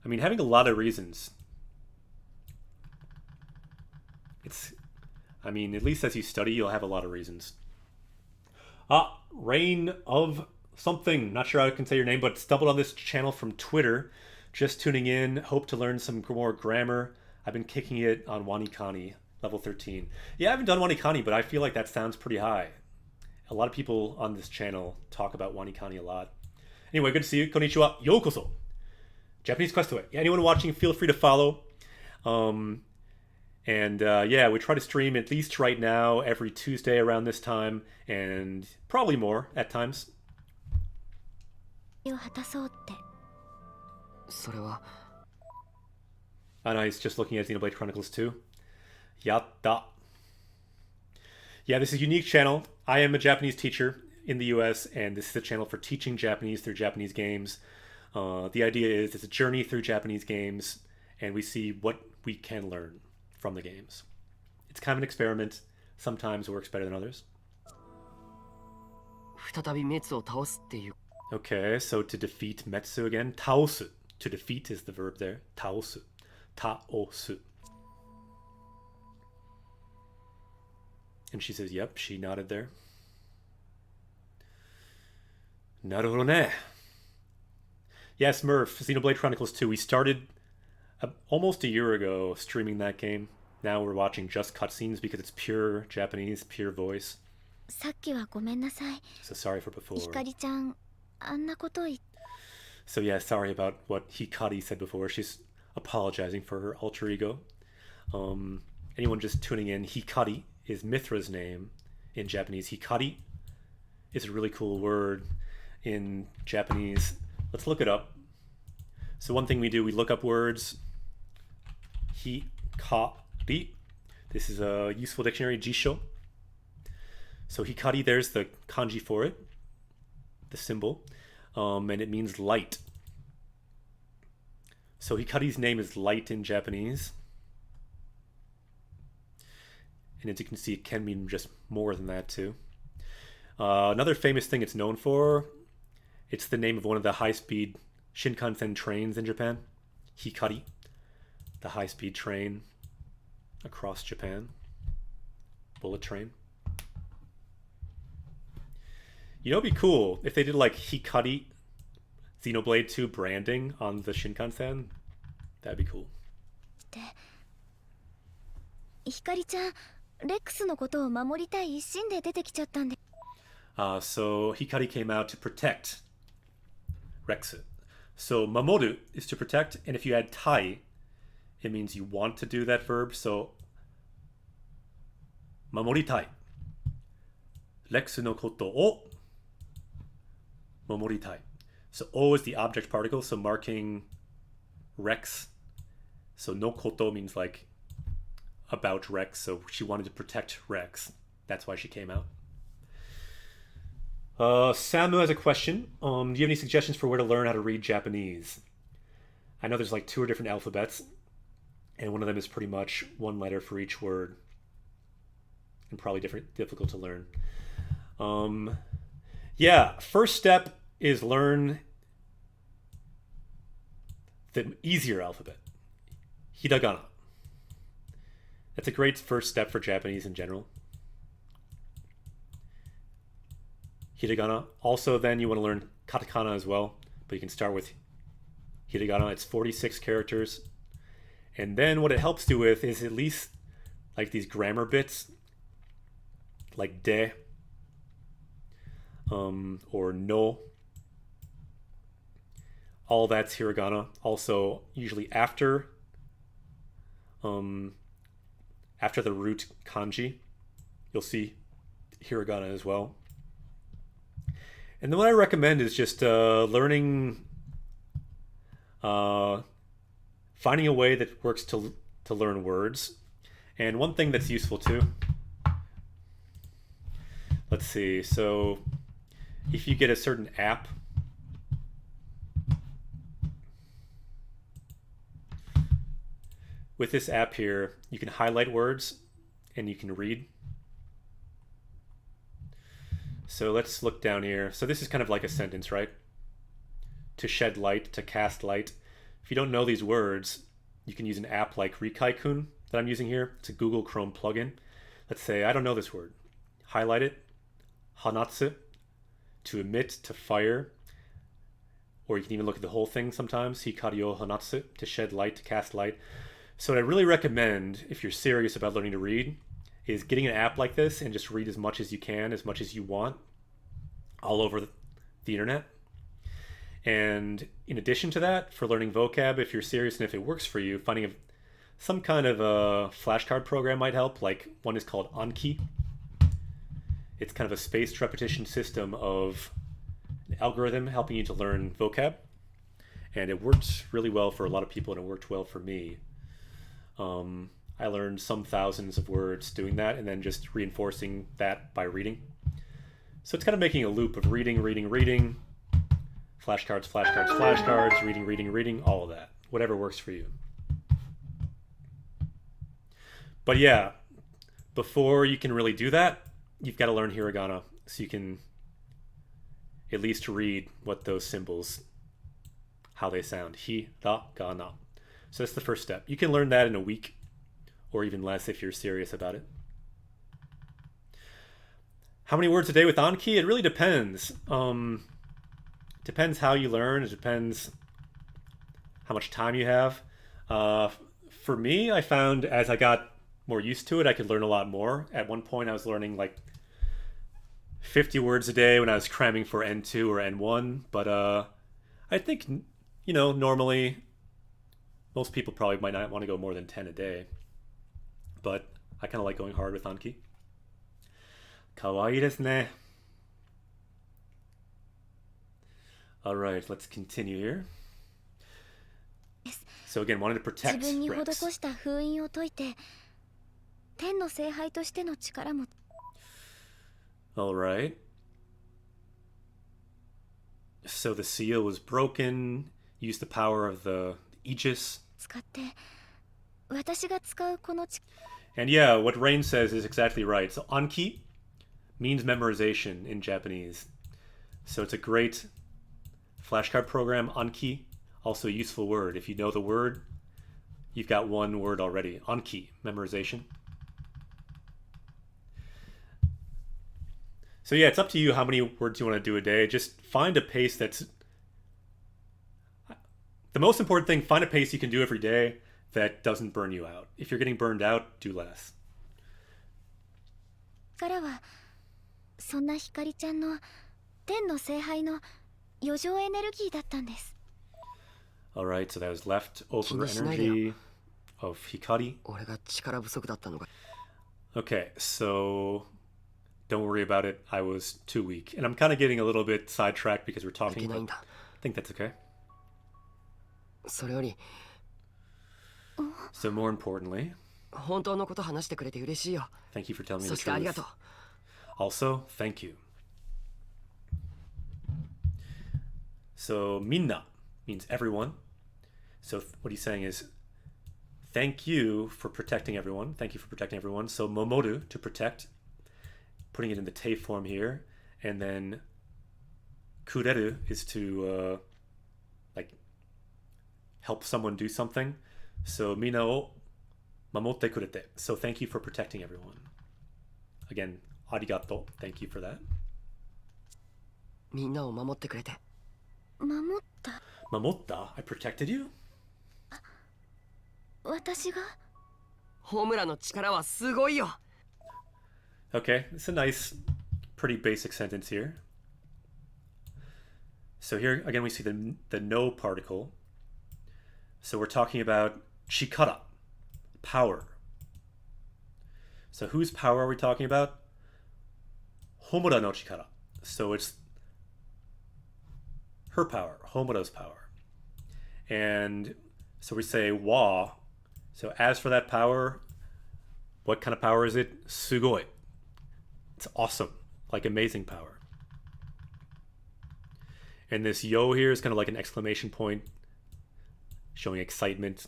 I mean, having a lot of reasons. At least as you study, you'll have a lot of reasons. Reign of something, not sure how I can say your name, but stumbled on this channel from Twitter. Just tuning in, hope to learn some more grammar. I've been kicking it on Wanikani, level 13. Yeah, I haven't done Wanikani, but I feel like that sounds pretty high. A lot of people on this channel talk about Wanikani a lot. Anyway, good to see you. Konnichiwa. Yokoso. Japanese Questaway. Yeah, anyone watching, feel free to follow. Yeah, we try to stream at least right now every Tuesday around this time, and probably more at times. 果たそうって。それは Nice, just looking at Xenoblade Chronicles 2. Yatta. Yeah, this is a unique channel. I am a Japanese teacher in the US, and this is a channel for teaching Japanese through Japanese games. The idea is it's a journey through Japanese games, and we see what we can learn from the games. It's kind of an experiment. Sometimes it works better than others. 再び滅を倒すっていう Okay, so to defeat Metsu again. Taosu. To defeat is the verb there. Taosu. Taosu. And she says, yep, she nodded there. Naruhodo ne. Yes, Murph, Xenoblade Chronicles 2. We started almost a year ago streaming that game. Now we're watching just cutscenes because it's pure Japanese, pure voice. さっきはごめんなさい。 So sorry for before. ひかりちゃん、あんなこと言って。 So yeah, sorry about what Hikari said before. She's apologizing for her alter ego. Anyone just tuning in, Hikari is Mithra's name in Japanese. Hikari is a really cool word in Japanese. Let's look it up. So one thing we do, we look up words. Hikari. This is a useful dictionary, Jisho. So Hikari, there's the kanji for it, the symbol, and it means light. So Hikari's name is light in Japanese. And as you can see, it can mean just more than that too. Another famous thing it's known for, it's the name of one of the high-speed Shinkansen trains in Japan. Hikari, the high-speed train across Japan. Bullet train. You know, it'd be cool if they did like Hikari Xenoblade 2 branding on the Shinkansen. That'd be cool. ひかりちゃん、レックスのことを守りたい一心で出てきちゃったんで。So Hikari came out to protect Rexu. So mamoru is to protect, and if you add tai, it means you want to do that verb. So mamoritai. Rexu no koto o mamoritai. So o is the object particle, so marking Rex. So no koto means like about Rex, so she wanted to protect Rex. That's why she came out. Samu has a question. Do you have any suggestions for where to learn how to read Japanese? I know there's like 2 different alphabets, and one of them is pretty much 1 letter for each word, and probably difficult to learn. Yeah, first step is learn the easier alphabet, hiragana. That's a great first step for Japanese in general. Hiragana. Also, then you want to learn katakana as well, but you can start with hiragana. It's 46 characters. And then what it helps you with is at least like these grammar bits, like de, or no. All that's hiragana. Also, usually after the root kanji, you'll see hiragana as well. And then what I recommend is just learning, finding a way that works to learn words. And one thing that's useful too, let's see, so if you get a certain app, with this app here, you can highlight words and you can read. So let's look down here. So this is kind of like a sentence, right? To shed light, to cast light. If you don't know these words, you can use an app like Rikai-kun that I'm using here. It's a Google Chrome plugin. Let's say, I don't know this word. Highlight it. Hanatsu, to emit, to fire. Or you can even look at the whole thing sometimes. Hikari o hanatsu, to shed light, to cast light. So what I really recommend, if you're serious about learning to read, is getting an app like this and just read as much as you can, as much as you want, all over the internet. And in addition to that, for learning vocab, if you're serious and if it works for you, finding some kind of a flashcard program might help. Like one is called Anki. It's kind of a spaced repetition system of an algorithm helping you to learn vocab. And it worked really well for a lot of people, and it worked well for me. I learned some thousands of words doing that and then just reinforcing that by reading. So it's kind of making a loop of reading, flashcards, reading, all of that. Whatever works for you. But yeah, before you can really do that, you've got to learn hiragana so you can at least read what those symbols, how they sound. Hiragana. So that's the first step. You can learn that in a week or even less if you're serious about it. How many words a day with Anki? It really depends. Depends how you learn. It depends how much time you have. For me, I found as I got more used to it, I could learn a lot more. At one point, I was learning like 50 words a day when I was cramming for N2 or N1. But I think, normally most people probably might not want to go more than 10 a day. But I kind of like going hard with Anki. Kawaii desu ne. Alright, let's continue here. So again, wanted to protect 自分に施 Rex. した封印を解いて、天の聖杯としての力も。Alright. So the seal was broken. Used the power of the Aegis. 使って、私が使うこの力。 And yeah, what Rain says is exactly right. So Anki means memorization in Japanese. So it's a great flashcard program. Anki, also a useful word. If you know the word, you've got one word already. Anki, memorization. So yeah, it's up to you how many words you want to do a day. Just find a pace that's the most important thing. Find a pace you can do every day that doesn't burn you out. If you're getting burned out, do less. からはそんなひかりちゃんの天の聖杯の余剰エネルギーだったんです。 Alright, so that was leftover 気にしないでよ。 energy of Hikari. 俺が力不足だったのか。 Okay, so don't worry about it. I was too weak. And I'm kind of getting a little bit sidetracked because we're いけ talking ないん about... だ。 I think that's okay. それより So more importantly, 本当のこと話してくれて嬉しいよ。 thank you for telling me そ the してありがと truth. う。 Also, thank you. So minna means everyone. So what he's saying is thank you for protecting everyone. Thank you for protecting everyone. So momoru, to protect, putting it in the te form here, and then kureru is to like help someone do something. So minna o mamotte kurete. So thank you for protecting everyone. Again, arigato. Thank you for that. みんなを守ってくれて。守った。 Mamotta, I protected you? 私が。ホムラの力はすごいよ。 Okay, it's a nice, pretty basic sentence here. So here again we see the no particle. So we're talking about chikara, power. So whose power are we talking about? Homura no chikara. So it's her power, Homura's power. And so we say wa. So as for that power, what kind of power is it? Sugoi. It's awesome, like amazing power. And this yo here is kind of like an exclamation point, showing excitement.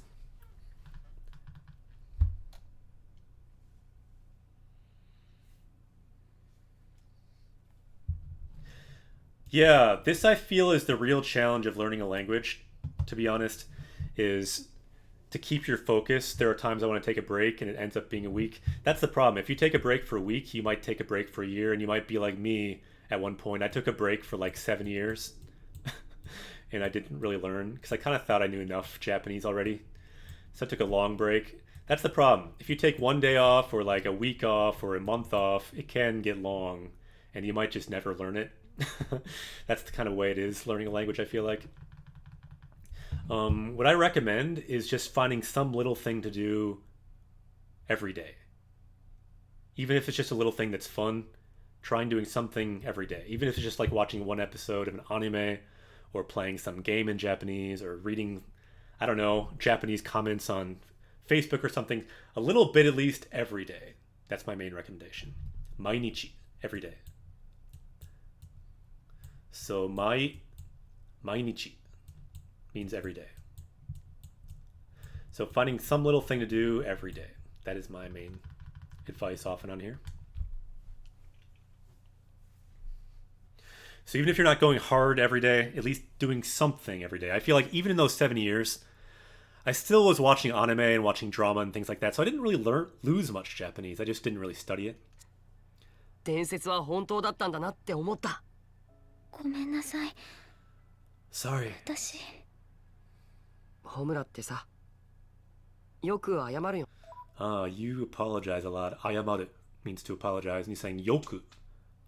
Yeah, this I feel is the real challenge of learning a language, to be honest, is to keep your focus. There are times I want to take a break and it ends up being a week. That's the problem. If you take a break for a week, you might take a break for a year, and you might be like me at one point. I took a break for like 7 years and I didn't really learn because I kind of thought I knew enough Japanese already. So I took a long break. That's the problem. If you take one day off or like a week off or a month off, it can get long and you might just never learn it. That's the kind of way it is learning a language, I feel like. What I recommend is just finding some little thing to do every day. Even if it's just a little thing that's fun, try doing something every day. Even if it's just like watching one episode of an anime or playing some game in Japanese or reading, I don't know, Japanese comments on Facebook or something. A little bit at least every day. That's my main recommendation. Mainichi, every day. So mainichi means every day. So finding some little thing to do every day. That is my main advice often on here. So even if you're not going hard every day, at least doing something every day. I feel like even in those 7 years, I still was watching anime and watching drama and things like that. So I didn't really lose much Japanese. I just didn't really study it. 伝説は本当だったんだなって思った。ごめんなさい。 Sorry. 私。ホムラってさ、よく謝るよ。You apologize a lot. Ayamaru means to apologize. And he's saying yoku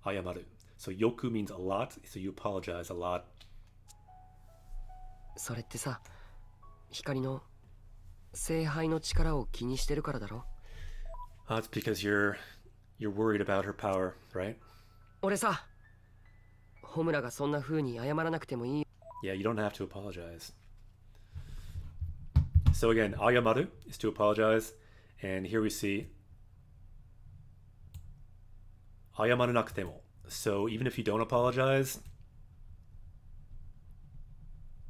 ayamaru. So yoku means a lot. So you apologize a lot. それってさ、光の聖杯の力を気にしてるからだろ。It's because you're worried about her power, right? 俺さ、ホムラがそんな風に謝らなくてもいい。 Yeah, you don't have to apologize. So again, ayamaru is to apologize. And here we see ayamaru nakutemo. So even if you don't apologize,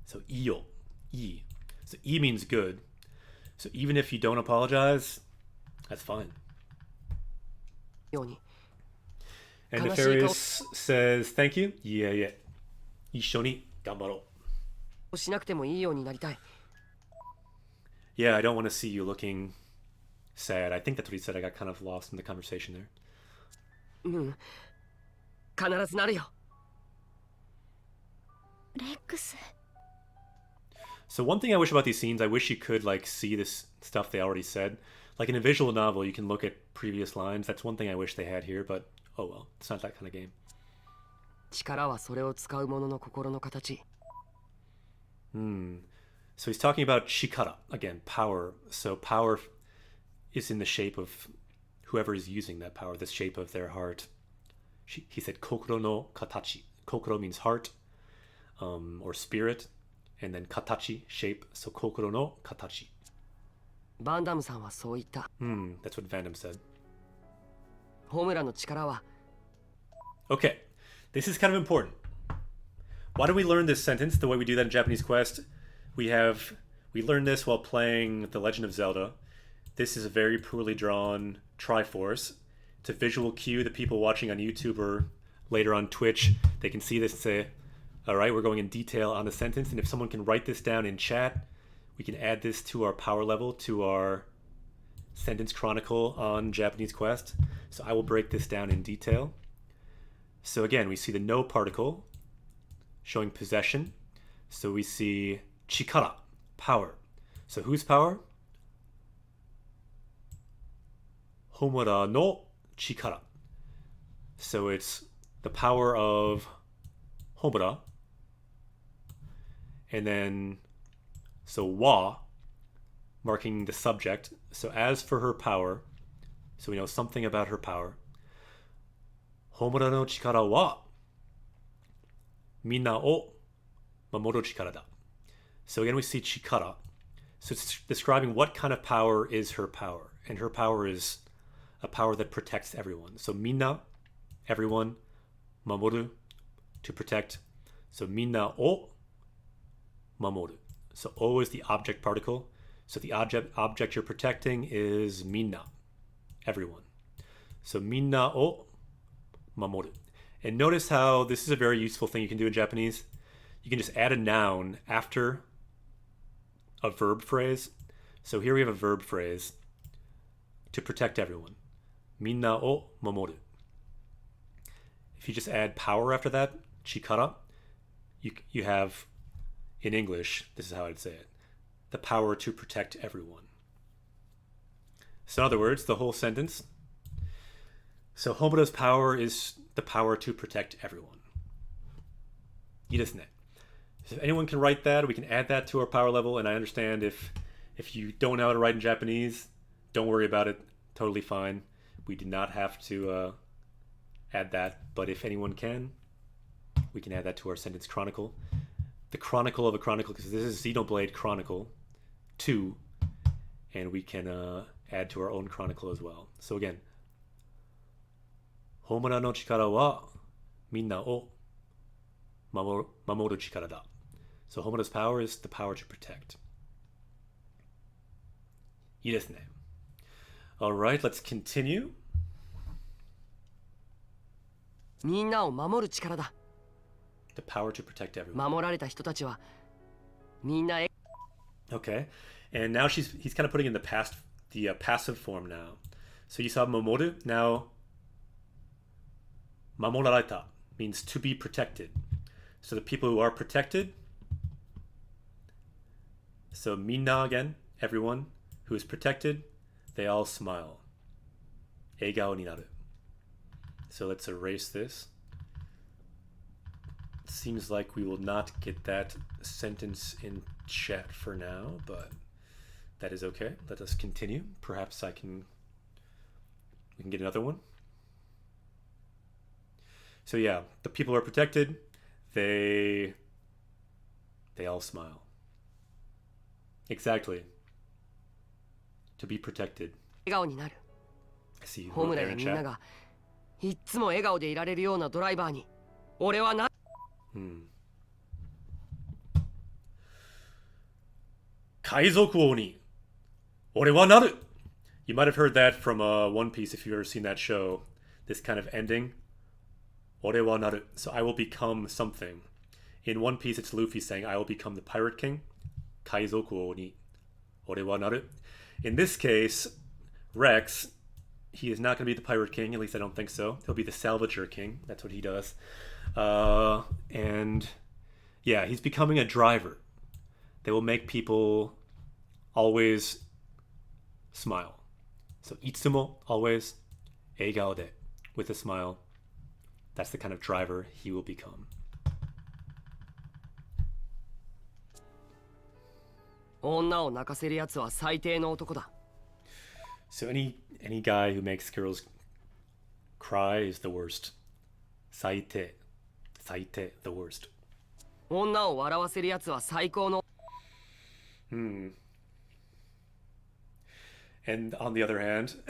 so iyo, I. So I means good. So even if you don't apologize, that's fine. ように。 And Nefarious says, thank you. Yeah. 一緒に頑張ろう。しなくてもいいようになりたい。 Yeah, I don't want to see you looking sad. I think that's what he said. I got kind of lost in the conversation there. うん。必ずなるよ。レックス。 So one thing I wish about these scenes, I wish you could like see this stuff they already said. Like in a visual novel, you can look at previous lines. That's one thing I wish they had here, but oh well, it's not that kind of game. 力はそれを使う者の心の形。So he's talking about chikara, again, power. So power is in the shape of whoever is using that power, the shape of their heart. He said kokoro no katachi. Kokoro means heart, or spirit, and then katachi, shape. So kokoro no katachi. バンダムさんはそう言った。That's what Van Damme said. ホムラの力は Okay, this is kind of important. Why do we learn this sentence the way we do that in Japanese Quest? We learned this while playing The Legend of Zelda. This is a very poorly drawn Triforce. It's a visual cue that people watching on YouTube or later on Twitch, they can see this and say, all right, we're going in detail on the sentence. And if someone can write this down in chat, we can add this to our power level, to our sentence chronicle on Japanese Quest. So I will break this down in detail. So again, we see the no particle showing possession. So we see chikara, power. So whose power? Homura no chikara. So it's the power of Homura. And then, so wa, marking the subject. So as for her power, so we know something about her power. Homura no chikara wa minna o mamoru chikara da. So again, we see chikara. So it's describing what kind of power is her power. And her power is a power that protects everyone. So minna, everyone. Mamoru, to protect. So minna o mamoru. So o is the object particle. So the object you're protecting is minna, everyone. So minna o mamoru. And notice how this is a very useful thing you can do in Japanese. You can just add a noun after a verb phrase. So here we have a verb phrase, to protect everyone. Minna o mamoru. If you just add power after that, chikara, you have, in English, this is how I'd say it, the power to protect everyone. So in other words, the whole sentence. So Homura's power is the power to protect everyone. いいですね. So if anyone can write that, we can add that to our power level. And I understand if you don't know how to write in Japanese, don't worry about it. Totally fine. We did not have to add that. But if anyone can, we can add that to our sentence chronicle. The chronicle of a chronicle, because this is Xenoblade Chronicle 2. And we can add to our own chronicle as well. So again, Homura no chikara wa minna o mamoru chikara da. So Homura's power is the power to protect. いいですね. All right, let's continue. みんなを守る力だ。 The power to protect everyone. 守られた人たちはみんな Okay, and now he's kind of putting in the passive form now. So you saw mamoru. Now mamorareta means to be protected. So the people who are protected. So minna again, everyone who is protected, they all smile. Eigao ni naru. So let's erase this. Seems like we will not get that sentence in chat for now, but that is okay. Let us continue. Perhaps we can get another one. So yeah, the people who are protected, they all smile. Exactly. To be protected. 笑顔になる。 I see you ホム wrote ラ there や in みんな chat. がいっつも笑顔でいられるようなドライバーに俺はな。海賊王に俺はなる. You might have heard that from One Piece if you've ever seen that show. This kind of ending. 俺はなる. So I will become something. In One Piece, it's Luffy saying, I will become the Pirate King. 海賊王に俺はなる. In this case, Rex he is not going to be the pirate king. At least I don't think so. He'll be the salvager king. That's what he does. And yeah, he's becoming a driver. They will make people always smile. So itsumo, always, eigao de, with a smile. That's the kind of driver he will become. 女を泣かせるやつは最低の男だ。 So any guy who makes girls cry is the worst. Saite, the worst. 女を笑わせるやつは最高の。 And on the other hand,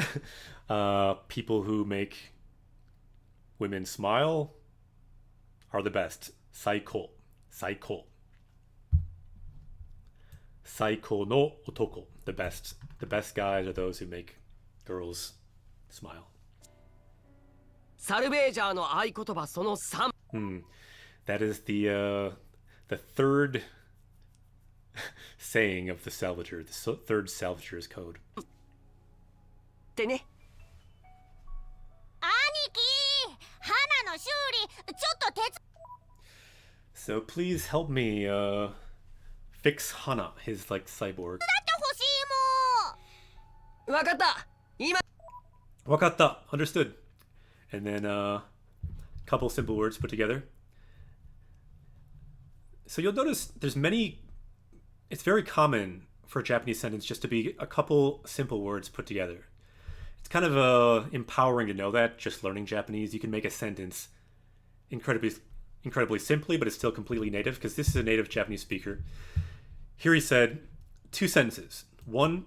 people who make women smile are the best. Saiko. Saiko no otoko. The best. The best guys are those who make girls smile. サルベージャーの合言葉その3。 That is the third saying of the Salvager, the third Salvager's code. ってね。兄貴、花の修理ちょっと手伝 So please help me fix Hana, his like cyborg. ってほしいもん。わかった。今。 Wakatta, understood. And then a couple simple words put together. So you'll notice there's many. It's very common for a Japanese sentence just to be a couple simple words put together. It's kind of empowering to know that, just learning Japanese. You can make a sentence incredibly simply, but it's still completely native, because this is a native Japanese speaker. Here he said 2 sentences. 1,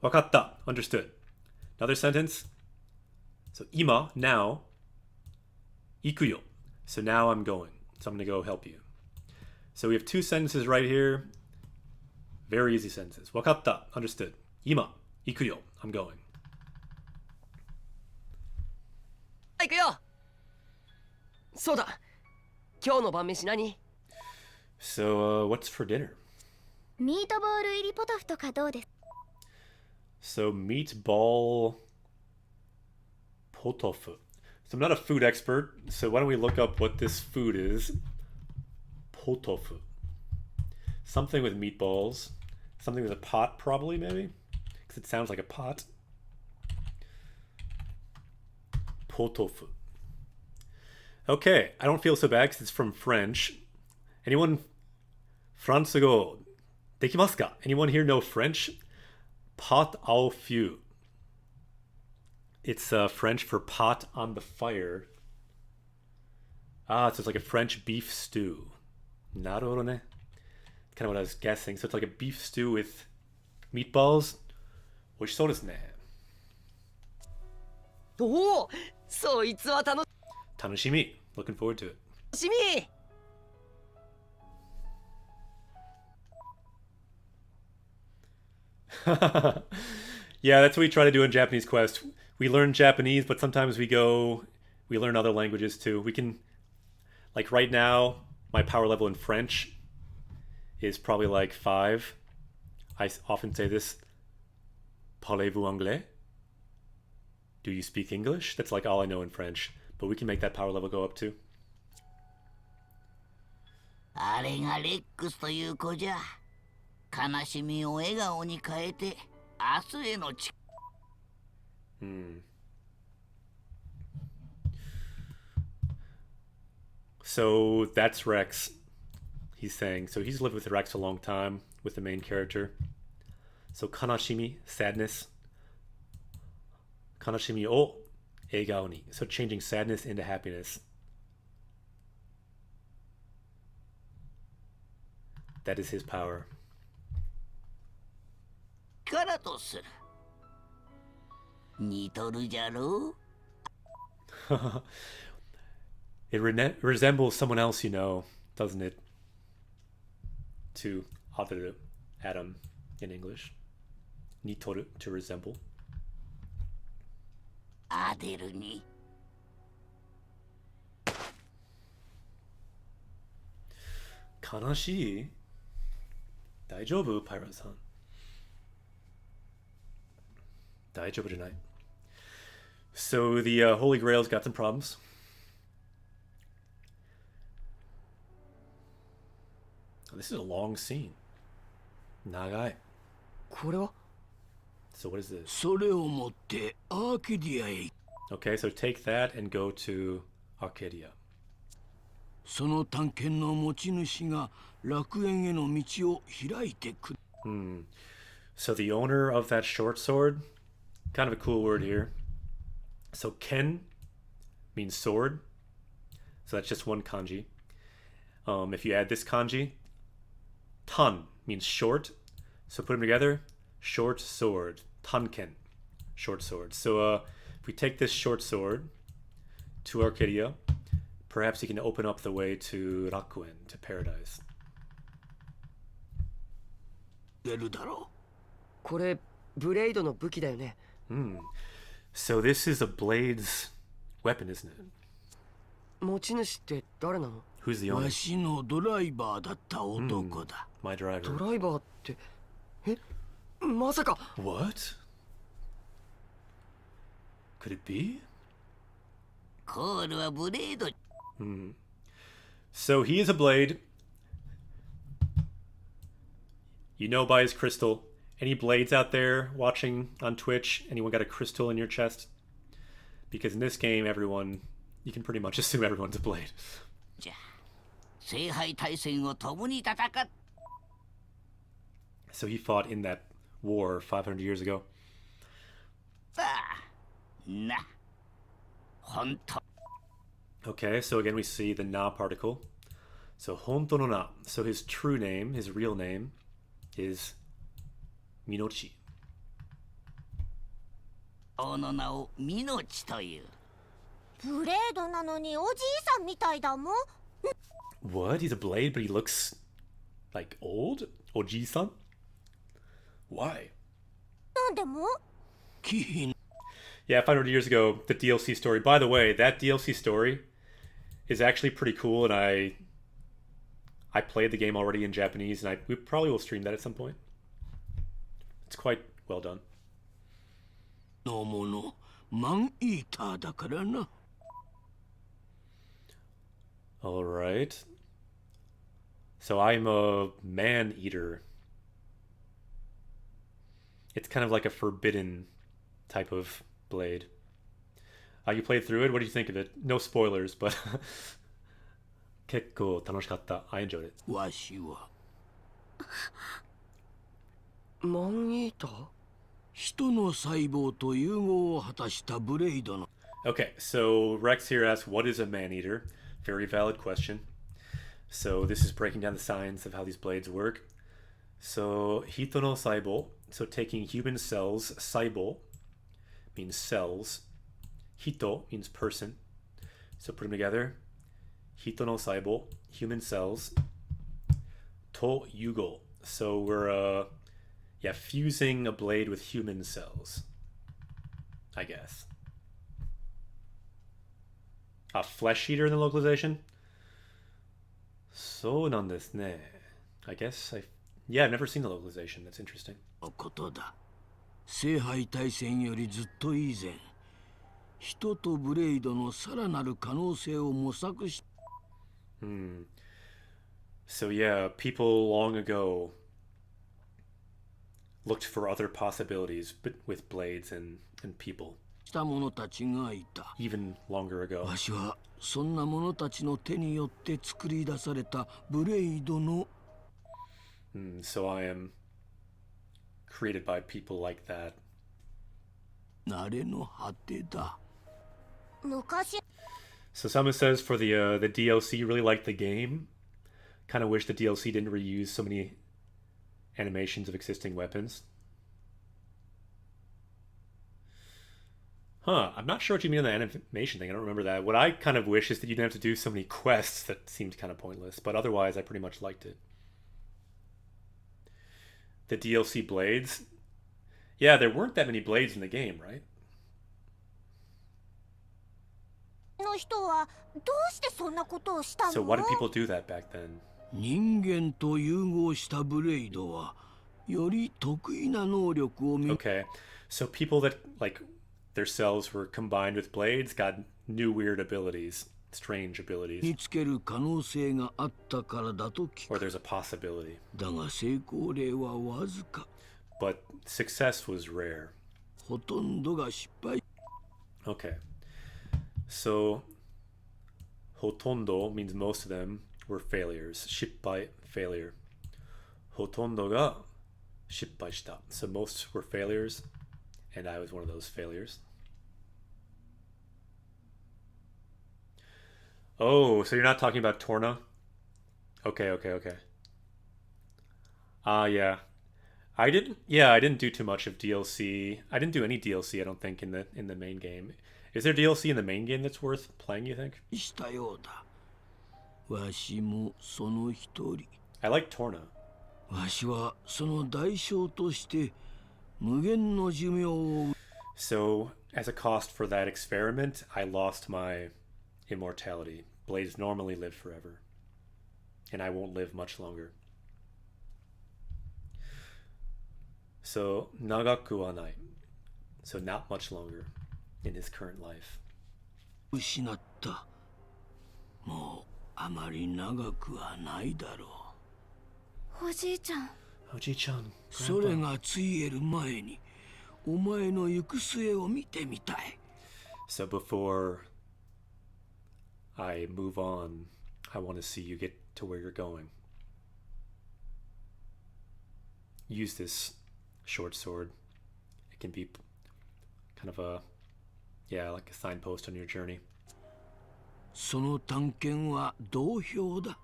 wakatta, understood. Another sentence, so ima, now, ikuyo, so now I'm going. So I'm going to go help you. So we have 2 sentences right here. Very easy sentences. Wakatta, understood. Ima, ikuyo, I'm going. 行くよ。そうだ。今日の晩飯何？ So what's for dinner? ミートボール入りポトフとかどうです？ So meatball potofu. So I'm not a food expert, so why don't we look up what this food is? Potofu. Something with meatballs. Something with a pot, probably, maybe? Because it sounds like a pot. Potofu. Okay, I don't feel so bad because it's from French. Anyone? Fransugo. Dekimasu ka? Anyone here know French? Pot au feu. It's French for pot on the fire. So it's like a French beef stew. Naruhodo ne. Kind of what I was guessing. So it's like a beef stew with meatballs. 美味しそうですね。おお、そいつは楽楽しみ。Looking forward to it. しみ。 Yeah, that's what we try to do in Japanese Quest. We learn Japanese, but sometimes we learn other languages too. We can, like right now, my power level in French is probably like 5. I often say this. Parlez-vous anglais? Do you speak English? That's like all I know in French. But we can make that power level go up too. あれがレックスという子じゃ。悲しみを笑顔に変えて明日への力。So that's Rex, he's saying. So he's lived with Rex a long time, with the main character. So kanashimi, sadness. Kanashimi o eigao ni. So changing sadness into happiness. That is his power. からとする。似とるじゃろう。It resembles someone else you know, doesn't it? To aderu, Adam in English. Nitoru, to resemble. アデルに。悲しい？大丈夫？パイロンさん。大丈夫じゃない。So the Holy Grail's got some problems. Oh, this is a long scene. Nagai. これは So what is this? それを持ってアーケディアへ行く。 Okay, so take that and go to Arcadia. その探検の持ち主が楽園への道を開いてくる。 So the owner of that short sword, kind of a cool word here. So Ken means sword. So that's just one kanji. If you add this kanji, Tan means short. So put them together, short sword. Tanken, short sword. So if we take this short sword to Arcadia, perhaps he can open up the way to Rakuen, to paradise. 出るだろこれブレイドの武器だよね。 So this is a blade's weapon, isn't it? 持ち主って誰なの？ Who's the う。 owner? わしのドライバーだった男だ。 My ド driver. ライバーって、まさか。 What? Could it be? コールはブレード。 So he is a blade. You know by his crystal. Any blades out there watching on Twitch? Anyone got a crystal in your chest? Because in this game, everyone, you can pretty much assume everyone's a blade. じゃあ聖杯大戦を共に戦っ So he fought in that war 500 years ago. たな。本当。 Okay, so again we see the na particle. So honto no na. So his true name, his real name, is Minochi. 王の名をミノチという。ブレードなのにおじいさんみたいだもん。 What? He's a blade, but he looks like old? Oji-san? Why? なんでも 貴賓 Yeah, 500 years ago, the DLC story. By the way, that DLC story is actually pretty cool, and I played the game already in Japanese, and we probably will stream that at some point. It's quite well done. のものマンイーターだからな。 All right. So I'm a man-eater. It's kind of like a forbidden type of blade. You played through it. What do you think of it? No spoilers, but 結構楽しかった. I enjoyed it. わしはマンイーター？人の細胞と融合を果たしたブレイドの Okay, so Rex here asks, what is a man-eater? Very valid question. So this is breaking down the science of how these blades work. So hito no saibo, so taking human cells, saibo means cells. Hito means person. So put them together. Hito no saibo, human cells. To yugo. So we're fusing a blade with human cells, I guess. A flesh eater in the localization? So なんですね. I guess I've never seen the localization. That's interesting. ことだ。聖杯大戦よりずっと以前、人とブレイドのさらなる可能性を模索し So yeah, people long ago looked for other possibilities with blades and people. た者たちがいた。 Even longer ago. わしはそんな者たちの手によって作り出されたブレイドの So I am created by people like that. 慣れの果てだ。昔 So someone says for the DLC, really liked the game. Kind of wish the DLC didn't reuse so many animations of existing weapons. Huh, I'm not sure what you mean on the animation thing. I don't remember that. What I kind of wish is that you didn't have to do so many quests. That seemed kind of pointless. But otherwise, I pretty much liked it. The DLC blades. Yeah, there weren't that many blades in the game, right? の人はどうしてそんなことをしたの So why did people do that back then? 人間と融合したブレイドはより得意な能力を見 Okay, so people that like their selves were combined with blades, got new weird abilities, strange abilities. 見つける可能性があったからだと聞 Or く。 there's a possibility. だが成功例はわずか。 But success was rare. ほとんどが失敗。 Okay. So, hotondo means most of them were failures. Shippai, failure. Hotondo ga shippai shita. So most were failures, and I was one of those failures. Oh, so you're not talking about Torna? Okay. Yeah. I didn't do too much of DLC. I didn't do any DLC, I don't think, in the main game. Is there DLC in the main game that's worth playing, you think? したようだ。わしもその一人。 I like Torna. わしはその代償として無限の寿命を。 So, as a cost for that experiment, I lost my immortality. Blades normally live forever. And I won't live much longer. So, nagaku wa nai. So, not much longer in his current life. 失った。もうあまり長くはないだろう。おじいちゃん。 Oji-chan, それがついえる前にお前の行く末を見てみたい。 So before I move on, I want to see you get to where you're going. Use this short sword. It can be kind of like a signpost on your journey. その探検は同票だ。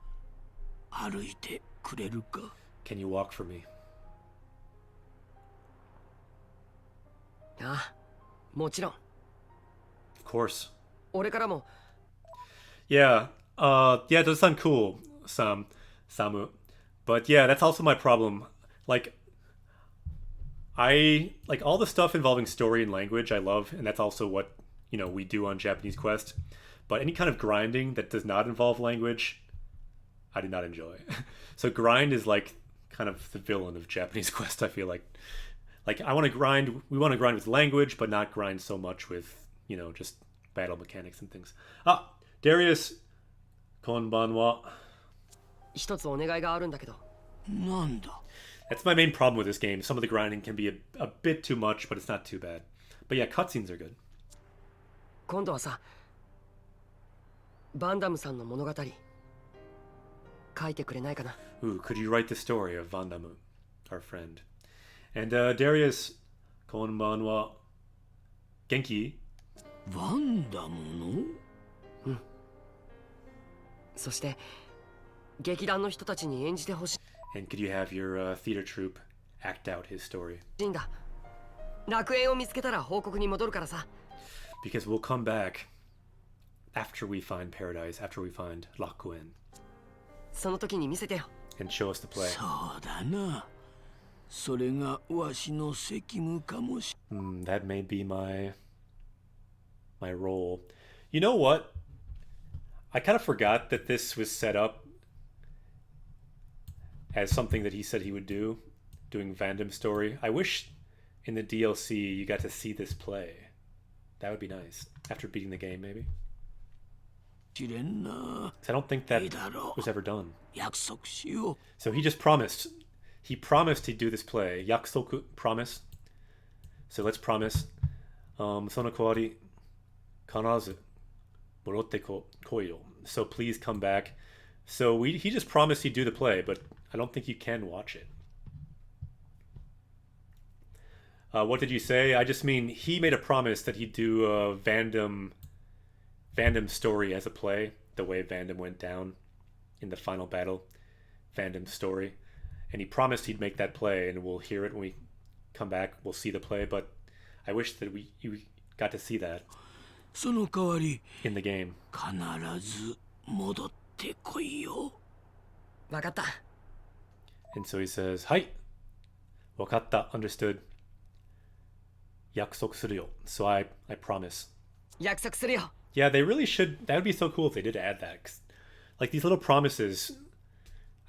歩いてくれるか。 Can you walk for me? ああ、もちろん。 Of course. 俺からも。 Yeah, it does sound cool, Samu. But yeah, that's also my problem. Like, I like all the stuff involving story and language I love, and that's also what, we do on Japanese Quest. But any kind of grinding that does not involve language, I do not enjoy. So grind is like kind of the villain of Japanese Quest, I feel like. Like we want to grind with language, but not grind so much with, just battle mechanics and things. Ah, Darius, konbanwa. 一つお願いがあるんだけど。なんだ。 That's my main problem with this game. Some of the grinding can be a bit too much, but it's not too bad. But yeah, cutscenes are good. 今度はさ、バンダムさんの物語書いてくれないかな。 Ooh, could you write the story of Vandamu, our friend? And Darius, konbanwa. Genki? ワンダムの。そして劇団の人たちに演じてほし And could you have your theater troupe act out his story? いんだ。楽園を見つけたら報告に戻るからさ。 Because we'll come back after we find paradise, after we find Rakuen, その時に見せてよ。 and show us the play. そうだな。それがわしの責務かもし。 That may be my role. You know what? I kind of forgot that this was set up as something that he said he would do, doing Vandam's story. I wish in the DLC you got to see this play. That would be nice. After beating the game, maybe. 知れんな。 'Cause I don't think that いいだろう。 was ever done. 約束しよう。 So he just promised. He promised he'd do this play. Yakusoku, promise. So let's promise. その代わり、必ず戻ってこいよ. So please come back. So he just promised he'd do the play, but I don't think you can watch it. What did you say? I just mean he made a promise that he'd do Vandam's story as a play, the way Vandam went down in the final battle, Vandam's story. And he promised he'd make that play, and we'll hear it when we come back. We'll see the play, but I wish that you got to see that その代わり in the game. 必ず戻ってこいよ。わかった。 And so he says, "Hai, wakatta, understood. 約束するよ." So I promise. 約束するよ。 Yeah, they really should. That would be so cool if they did add that. 'Cause, like these little promises,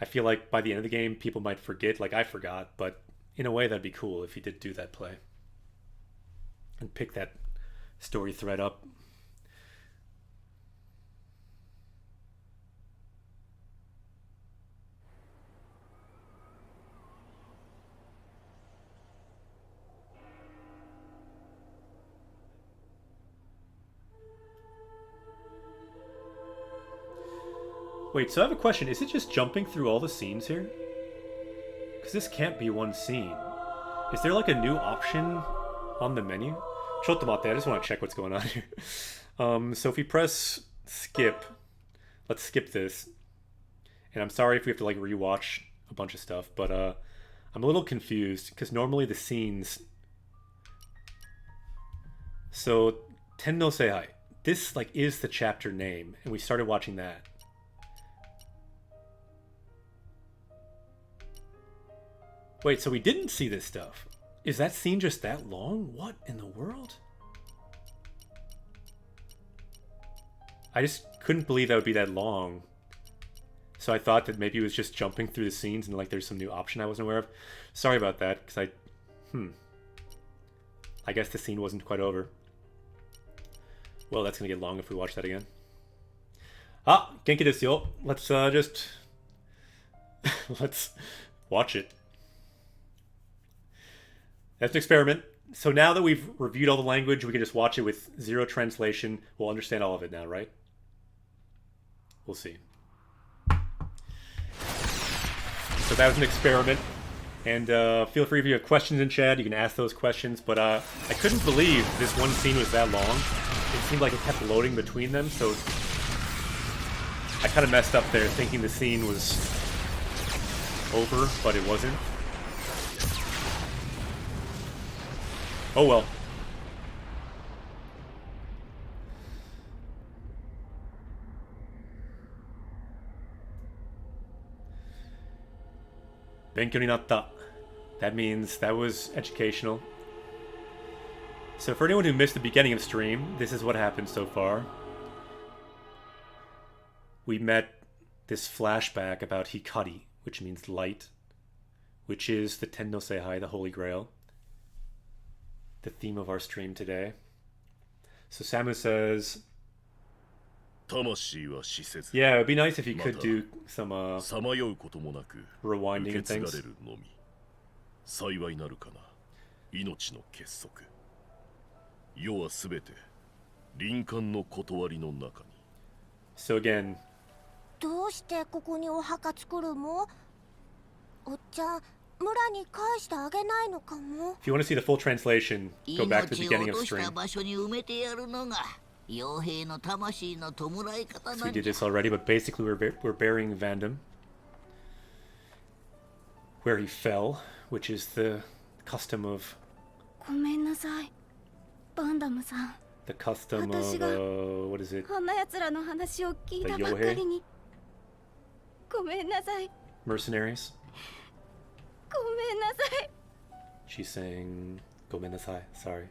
I feel like by the end of the game, people might forget. Like I forgot, but in a way, that'd be cool if he did do that play and pick that story thread up. Wait, so I have a question. Is it just jumping through all the scenes here? Because this can't be one scene. Is there like a new option on the menu? Chotomatte, I just want to check what's going on here. So if we press skip, let's skip this. And I'm sorry if we have to like rewatch a bunch of stuff, but I'm a little confused because normally the scenes. So Ten no Seihai, this like is the chapter name, and we started watching that. Wait, so we didn't see this stuff. Is that scene just that long? What in the world? I just couldn't believe that would be that long. So I thought that maybe it was just jumping through the scenes and like there's some new option I wasn't aware of. Sorry about that, because I guess the scene wasn't quite over. Well, that's gonna get long if we watch that again. Ah, genki desu yo. Let's just let's watch it. That's an experiment. So now that we've reviewed all the language, we can just watch it with zero translation. We'll understand all of it now, right? We'll see. So that was an experiment. And feel free if you have questions in chat, you can ask those questions. But I couldn't believe this one scene was that long. It seemed like it kept loading between them, so I kind of messed up there thinking the scene was over, but it wasn't. Oh well. Benkyou ni natta. That means that was educational. So for anyone who missed the beginning of stream, this is what happened so far. We met this flashback about Hikari, which means light, which is the Ten no Seihai, the Holy Grail. The theme of our stream today. So Samu says, yeah, it would be nice if you could do some rewinding and things. So again, どうしてここにお墓作るの？おっちゃん、村に返してあげないのかも。 if you want to see the full translation, go back to the 命 beginning を of 落とした stream. 場所に埋めてやるのが傭兵の魂の弔い方 So な we ん did じゃ。 this already, but basically we're burying Vandam where he fell, which is the custom of ごめんなさいバンダムさん。 the custom 私が of what is it? あんな奴らの話を聞いたばかりにごめんなさい Mercenaries. ごめんなさい。 She's saying, "Gomenasai, sorry.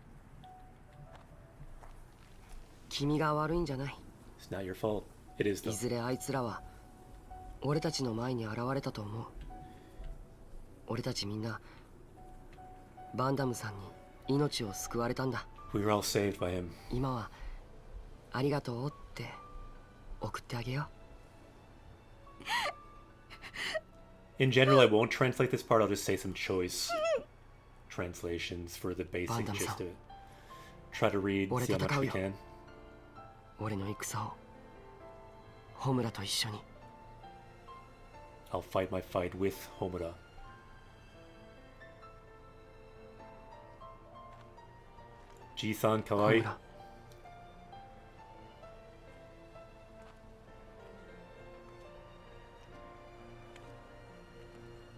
君が悪いんじゃない。 It's not your fault. It is い though." ずれあいつらは俺たちの前に現れたと思う。俺たちみんなバンダムさんに命を救われたんだ。 We were all saved by him. 今はありがとうって送ってあげよ In general, I won't translate this part. I'll just say some choice translations for the basic Bandam-san. gist of it. Try to read, see how much we can. う。俺の戦をホムラと一緒に。 I'll fight my fight with Homura. Ji-san, ホ kawaii. ムラ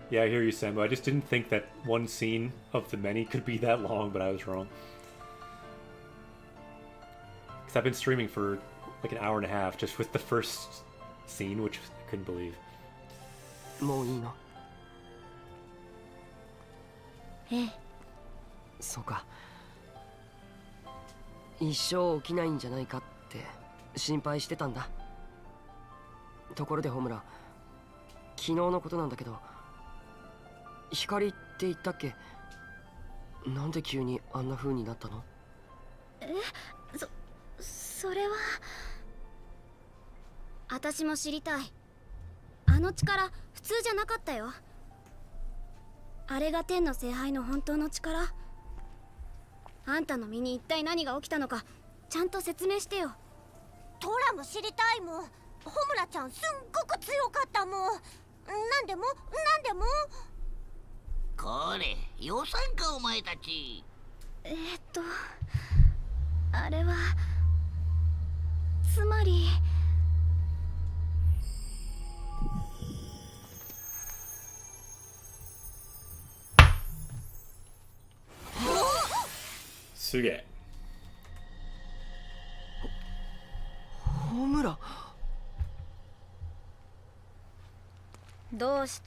Yeah, I hear you, Samu. I just didn't think that one scene of the many could be that long, but I was wrong. Because I've been streaming for like an hour and a half just with the first scene, which I couldn't believe. もういいの？ええ。そうか。一生起きないんじゃないかって心配してたんだ。ところでホムラ、昨日のことなんだけど、光って言ったっけ？なんで急にあんな風になったの？それは私も知りたい。あの力普通じゃなかったよ。あれが天の聖杯の本当の力？あんたの身に一体何が起きたのかちゃんと説明してよ。トラも知りたいもん。ホムラちゃんすんごく強かったもん。なんでもこれ予算かお前たち。あれはつまりすげえ。ホムラ。どうし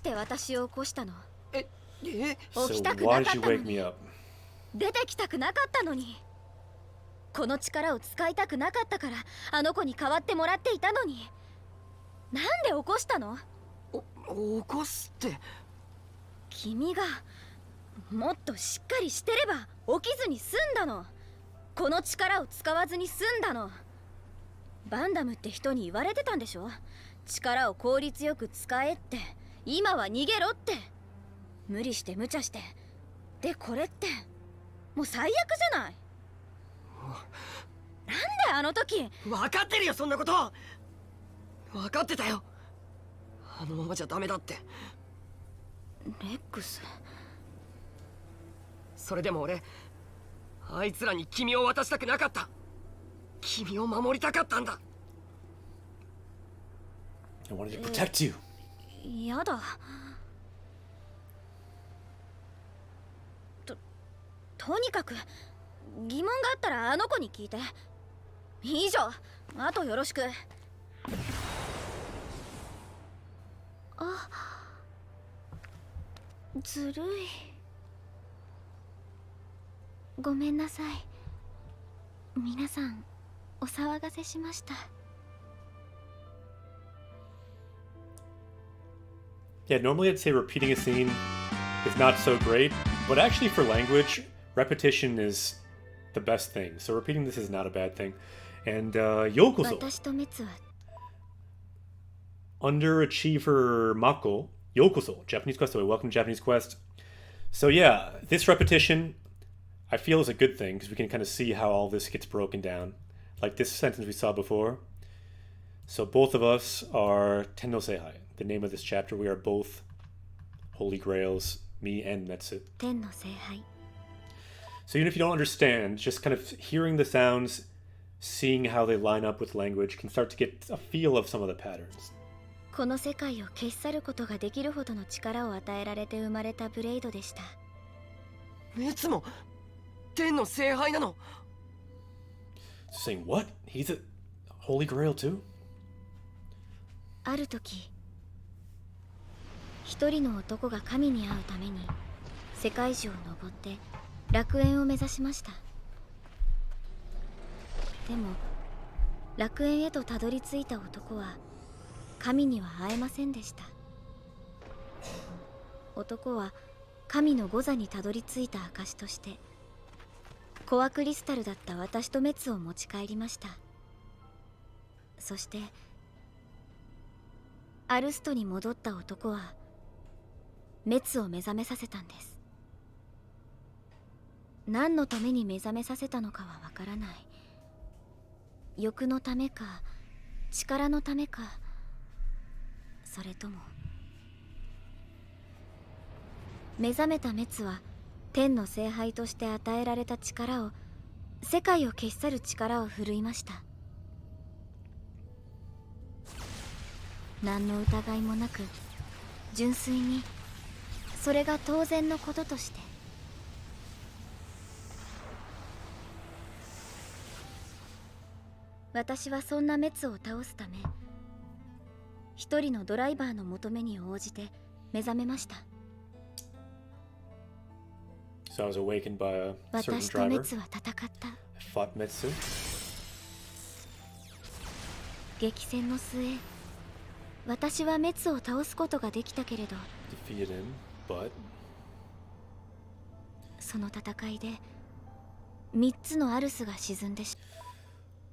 て私を起こしたの？起きたくなか why った did you の wake me に。 up? 出てきたくなかったのに。この力を使いたくなかったからあの子に代わってもらっていたのに。なんで起こしたの？起こすって。君がもっとしっかりしてれば起きずに済んだの。この力を使わずに済んだの。バンダムって人に言われてたんでしょ？力を効率よく使えって。今は逃げろって。無理して無茶して。でこれってもう最悪じゃない。なんであの時。分かってるよ、そんなこと。分かってたよ。あのままじゃダメだって。レックス。それでも俺、あいつらに君を渡したくなかった。君を守りたかったんだ。I wanted to protect you. やだ。とにかく疑問があったらあの子に聞いて。以上。あとよろしく。ずるい。ごめんなさい。皆さんお騒がせしました。Yeah, normally I'd say repeating a scene is not so great, but actually for language, repetition is the best thing. So repeating this is not a bad thing. And Yokoso, 私とメツは Underachiever Mako, Yokoso, Japanese Quest Away. Welcome to Japanese Quest. So yeah, this repetition I feel is a good thing because we can kind of see how all this gets broken down. Like this sentence we saw before. So both of us are Tenno Seihai, the name of this chapter. We are both Holy Grails, me and Metsu. 天の聖杯。 So even if you don't understand, just kind of hearing the sounds, seeing how they line up with language, can start to get a feel of some of the patterns. この世界を消し去ることができるほどの力を与えられて生まれたブレイドでした。熱も天の聖杯なの。 Saying what? He's a Holy Grail too? ある時、一人の男が神に会うために世界中を登って楽園を目指しました。でも楽園へとたどり着いた男は神には会えませんでした。男は神の御座にたどり着いた証としてコアクリスタルだった私とメツを持ち帰りました。そしてアルストに戻った男はメツを目覚めさせたんです。何のために目覚めさせたのかはわからない。欲のためか力のためか、それとも目覚めたメツは天の聖杯として与えられた力を、世界を消し去る力を振るいました。何の疑いもなく純粋にそれが当然のこととして。私はそんなメツを倒すため一人のドライバーの求めに応じて目覚めました。 So I was awakened by a certain 私とメ driver. ツは戦った。 I fought Metsu. 激戦の末、私はメツを倒すことができたけれど、 Defeated him, but その戦いで3つのアルスが沈んでし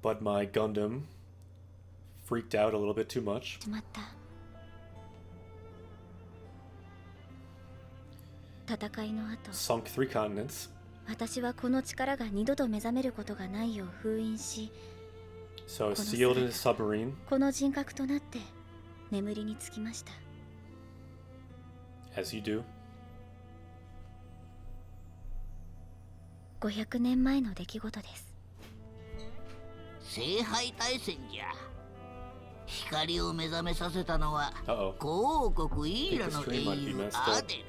But my Gundam freaked out a little bit too much. まった。戦いの後、 Sunk 3 continents. 私はこの力が二度と目覚めることがないよう封印し、 So I was sealed in a submarine, この人格となって眠りにつきました。 as you do. 500年前の出来事です。聖杯大戦じゃ。光を目覚めさせたのは Uh-oh. 古王国イーラの I think the stream might 英 be 雄 messed ア up. デル。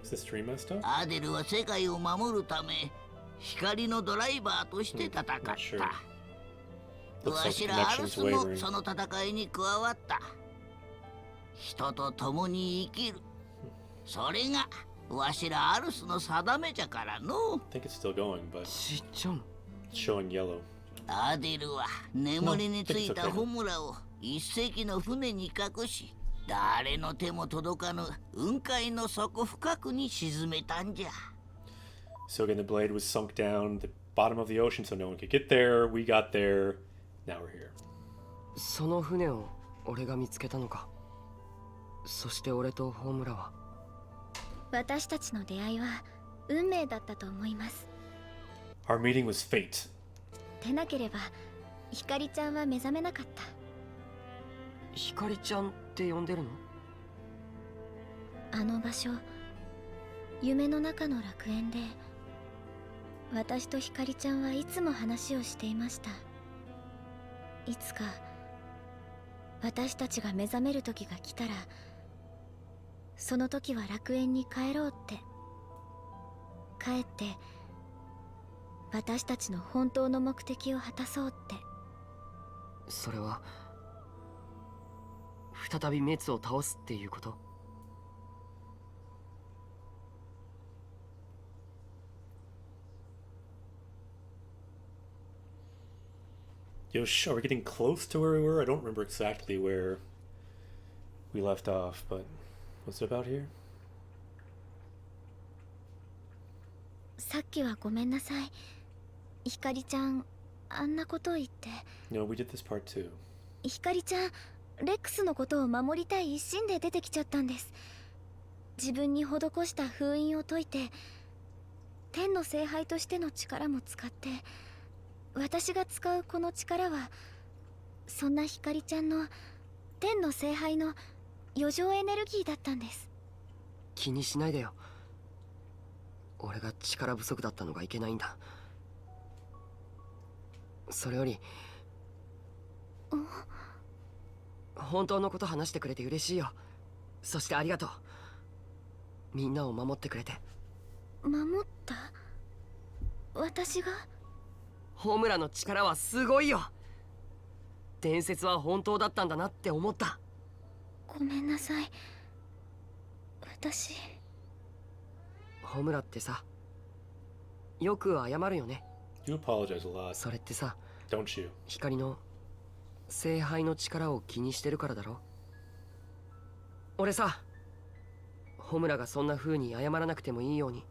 Is the stream messed up? アデルは世界を守るため光のドライバーとして戦った。 Not sure. わ Looks like し the らアル connection's スも wavering. その戦いに加わった。人と共に生きる。それがわしらアルスの定めじゃからの。 I think it's still going, but ちっちゃん it's showing yellow. アデルは眠りについたホムラを一隻の船に隠し、誰の手も届かぬ雲海の底深くに沈めたんじゃ。 So again, the blade was sunk down the bottom of the ocean so no one could get there. We got there. Now we're here. その船を俺が見つけたのか。そして俺とホムラは私たちの出会いは運命だったと思います。 Our meeting was fate. でなければひかりちゃんは目覚めなかった。ひかりちゃんって呼んでるの？あの場所、夢の中の楽園で私とひかりちゃんはいつも話をしていました。いつか私たちが目覚める時が来たら、その時は楽園に帰ろうって。帰って私たちの本当の目的を果たそうって。それは再び滅を倒すっていうこと？Yosh, are we getting close to where we were? I don't remember exactly where we left off, but what's it about here? さっきはごめんなさい。ひかりちゃん、あんなことを言って。 No, we did this part too. ひかりちゃん、レックスのことを守りたい一心で出てきちゃったんです。自分に施した封印を解いて、天の聖杯としての力も使って、私が使うこの力はそんなひかりちゃんの天の聖杯の余剰エネルギーだったんです。気にしないでよ。俺が力不足だったのがいけないんだ。それより本当のこと話してくれて嬉しいよ。そしてありがとう。みんなを守ってくれて。守った？私が？ホムラの力はすごいよ。伝説は本当だったんだなって思った。ごめんなさい。私。ホムラってさ、よく謝るよね。 You apologize a lot, それってさ、 don't you? 光の聖杯の力を気にしてるからだろ。俺さ、ホムラがそんな風に謝らなくてもいいように、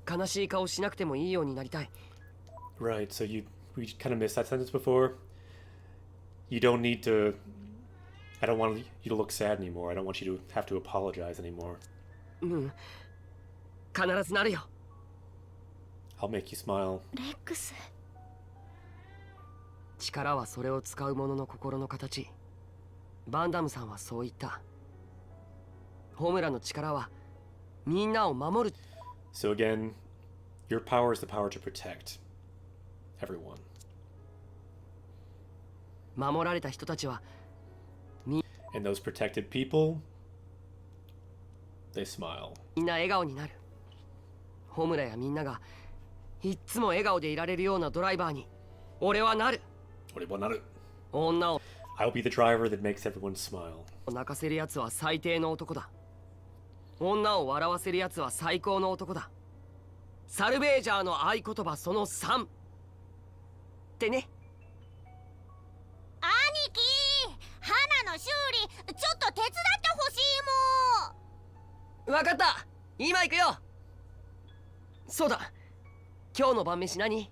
悲しい顔しなくてもいいようになりたい。 Right, so we kind of missed that sentence before. You don't need to. I don't want you to look sad anymore. I don't want you to have to apologize anymore. うん、必ずなるよ。 I'll make you smile. レックス。力はそれを使う者の心の形。バンダムさんはそう言った。ホムラの力はみんなを守る。 So again, your power is the power to protect everyone. 守られた人たちは And those protected people, they smile. みんな笑顔になる。ホムラやみんながいっつも笑顔でいられるようなドライバーに俺はなる。女を I'll be the driver that makes everyone smile. 泣かせるやつは最低の男だ。女を笑わせるやつは最高の男だ。サルベージャーの合言葉その3ってね。兄貴、花の修理ちょっと手伝ってほしいもん。わかった、今行くよ。そうだ、今日の晩飯何？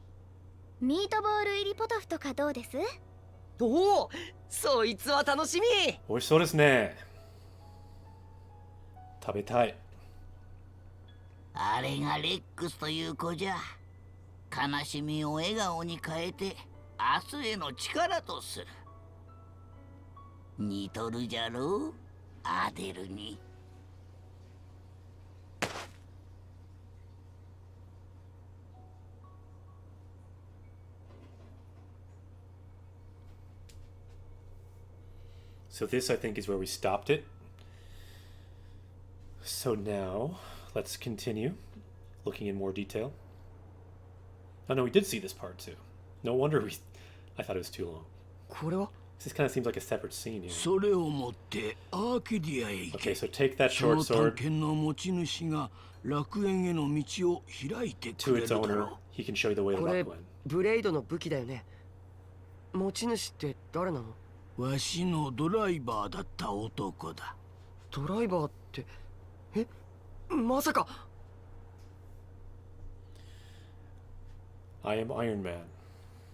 ミートボール入りポトフとかどうです？おお、そいつは楽しみ。美味しそうですね。食べたい。あれがレックスという子じゃ。悲しみを笑顔に変えて明日への力とする。似とるじゃろう、アデルに。So this, I think, is where we stopped it. So now, let's continue looking in more detail. Oh no, we did see this part too. No wonder I thought it was too long. これは This kind of seems like a separate scene here. それを持ってアーケディアへ行 Okay, け。 so take that そ short の探 sword 検の持ち主が楽園への道を開いて to くれる its だ owner. ろ He can show you the way to これ Rockland. ブレイドの武器だよね。持ち主って誰なの？う。わしのドライバーだった男だ。ドライバーって、まさか。I am Iron Man.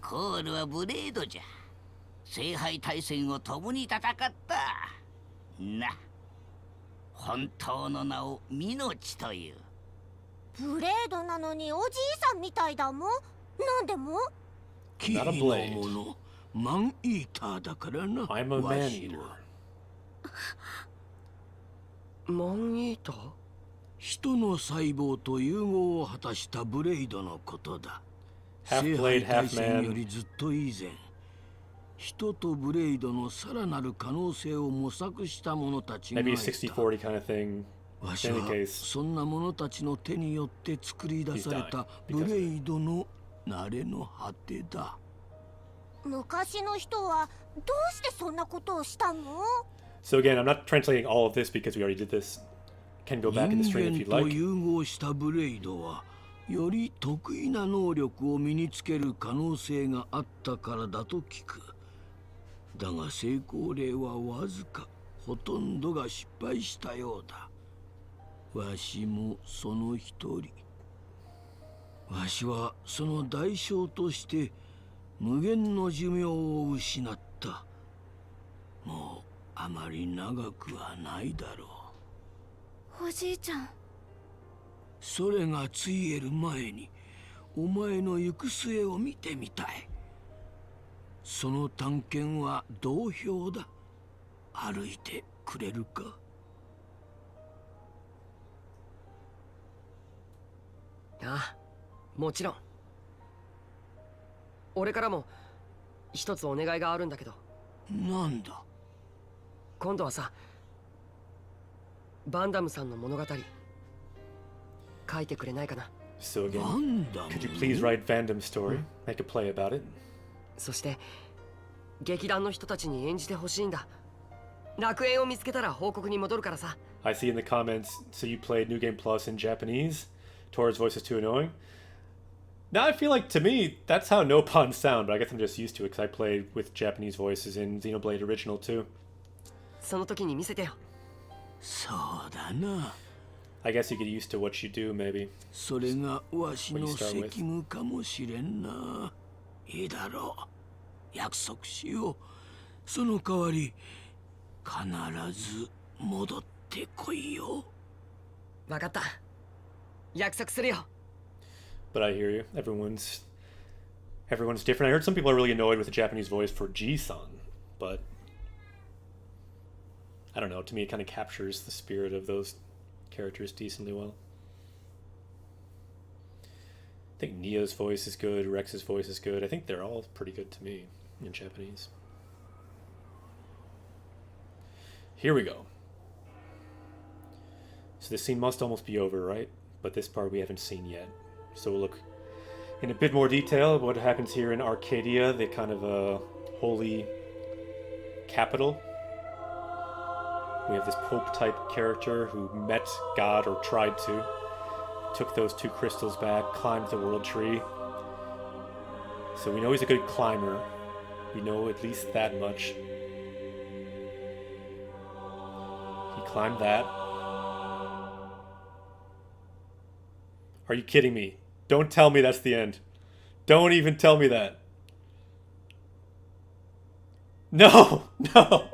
コールはブレードじゃ。聖杯大戦を共に戦った。な。本当の名をミノチという。ブレードなのにおじいさんみたいだもん。なんでも？木のもの、マンイーターだからな。 I'm a わ man し eater. はマンイーター？人の細胞と融合を果たしたブレイドのことだ。 Half 聖 blade, 杯大 half 戦よ man. りずっと以前、人とブレイドのさらなる可能性を模索した者たちがい Maybe a た。 60-40 kind of thing. わし In は any case, そんな者たちの手によって作り出された He's dying because of it. ブレイドの慣れの果てだ。昔の人はどうしてそんなことをしたの？ so again, I'm not translating all of this because we already did this. Can go back in the 人 stream if 間 you'd と like. 融合したブレイドはより得意な能力を身につける可能性があったからだと聞く。だが成功例はわずか、ほとんどが失敗したようだ。わしもその一人。わしはその代償として無限の寿命を失った。もうあまり長くはないだろう。おじいちゃん。それがついえる前にお前の行く末を見てみたい。その探検は同票だ。歩いてくれるか？ああ、もちろん。俺からも一つお願いがあるんだけど。なんだ？今度はさ、バンダムさんの物語書いてくれないかな。 So バ again, ンダム？ could you please write Vandam's story? Make a play about it. そして劇団の人たちに演じてほしいんだ。楽園を見つけたら報告に戻るからさ。 I see in the comments, so you played New Game Plus in Japanese. Tora's voice is too annoying. Now I feel like, to me, that's how Nopons sound, but I guess I'm just used to it because I played with Japanese voices in Xenoblade Original too. その時に見せてよ。そうだな。 I guess you get used to what you do, maybe. それがわしの責務かもしれんな。いいだろう。約束しよう。その代わり必ず戻ってこいよ。わかった。約束するよ。 But I hear you. Everyone's different. I heard some people are really annoyed with the Japanese voice for Ji-san, but I don't know. To me, it kind of captures the spirit of those characters decently well. I think Nia's voice is good. Rex's voice is good. I think they're all pretty good to me in Japanese. Here we go. So this scene must almost be over, right? But this part we haven't seen yet. So we'll look in a bit more detail at what happens here in Arcadia, the kind of holy capital. We have this Pope-type character who met God, or tried to, took those 2 crystals back, climbed the world tree. So we know he's a good climber. We know at least that much. He climbed that. Are you kidding me? Don't tell me that's the end. Don't even tell me that. No! No!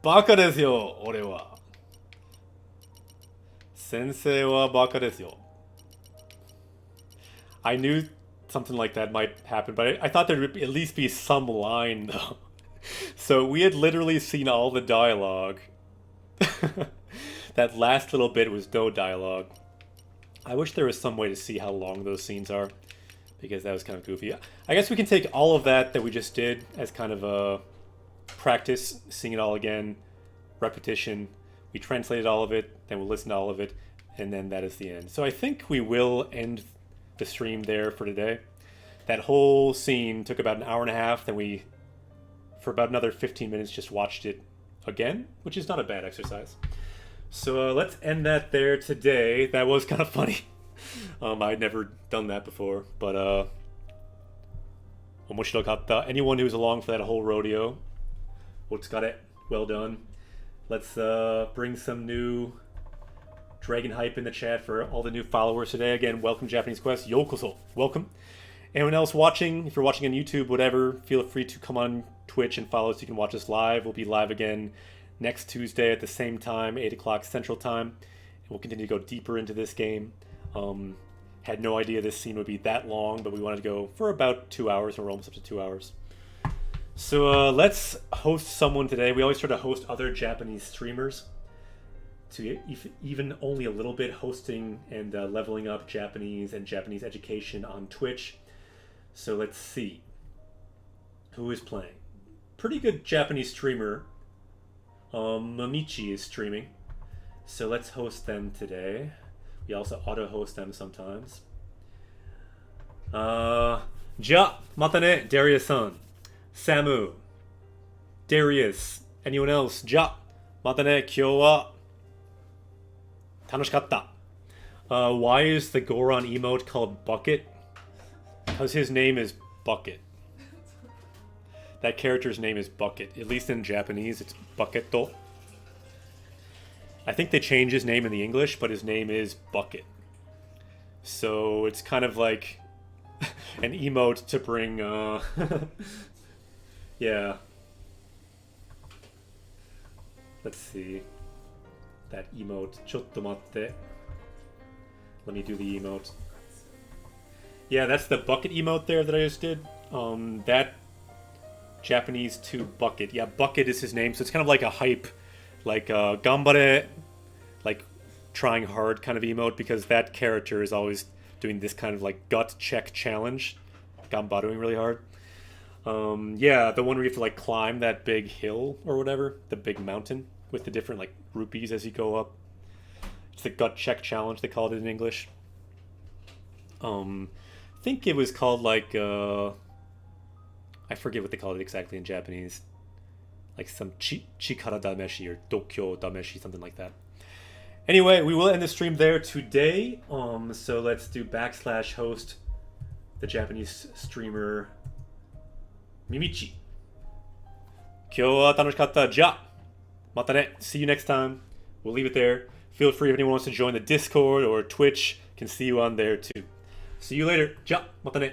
バカですよ、俺は。先生はバカですよ。I knew something like that might happen, but I thought there would at least be some line, though. So we had literally seen all the dialogue. That last little bit was no dialogue. I wish there was some way to see how long those scenes are, because that was kind of goofy. I guess we can take all of that we just did as kind of a practice, seeing it all again, repetition. We translated all of it, then we'll listen to all of it, and then that is the end. So I think we will end the stream there for today. That whole scene took about an hour and a half, then we, for about another 15 minutes, just watched it again, which is not a bad exercise. So let's end that there today. That was kind of funny. I'd never done that before, but omoshirokata. Anyone who was along for that whole rodeo, otsukare, well done. Let's bring some new Dragon hype in the chat for all the new followers today. Again, welcome Japanese Quest. Yokoso. Welcome. Anyone else watching, if you're watching on YouTube, whatever, feel free to come on Twitch and follow us. You can watch us live. We'll be live again next Tuesday at the same time, 8 o'clock Central Time. And we'll continue to go deeper into this game. Had no idea this scene would be that long, but we wanted to go for about 2 hours. We're almost up to 2 hours. So let's host someone today. We always try to host other Japanese streamers, to even only a little bit, hosting and leveling up Japanese and Japanese education on Twitch. So let's see. Who is playing? Pretty good Japanese streamer. Mamichi is streaming. So let's host them today. We also auto-host them sometimes. Ja, mata ne, Darius-san. Samu. Darius. Anyone else? Ja, mata ne, kyou wa tanoshikatta. Why is the Goron emote called Bucket? Because his name is Bucket. That character's name is Bucket. At least in Japanese, it's Bucketo. I think they changed his name in the English, but his name is Bucket. So it's kind of like an emote to bring, yeah. Let's see. That emote. Chotto matte. Let me do the emote. Yeah, that's the Bucket emote there that I just did. That Japanese to Bucket. Yeah, Bucket is his name, so it's kind of like a hype, like Gambare, like trying hard kind of emote, because that character is always doing this kind of like gut check challenge. Gambaruing really hard. Yeah, the one where you have to like climb that big hill or whatever, the big mountain with the different like rupees as you go up. It's the gut check challenge, they called it in English. I think it was called like I forget what they called it exactly in Japanese. Like some chikara dameshi or dokyo dameshi, something like that. Anyway, we will end the stream there today. So let's do /host the Japanese streamer Mimichi. Kyou wa tanoshikatta. Ja. Mata ne. See you next time. We'll leave it there. Feel free if anyone wants to join the Discord or Twitch, can see you on there too. See you later. Ja. Mata ne.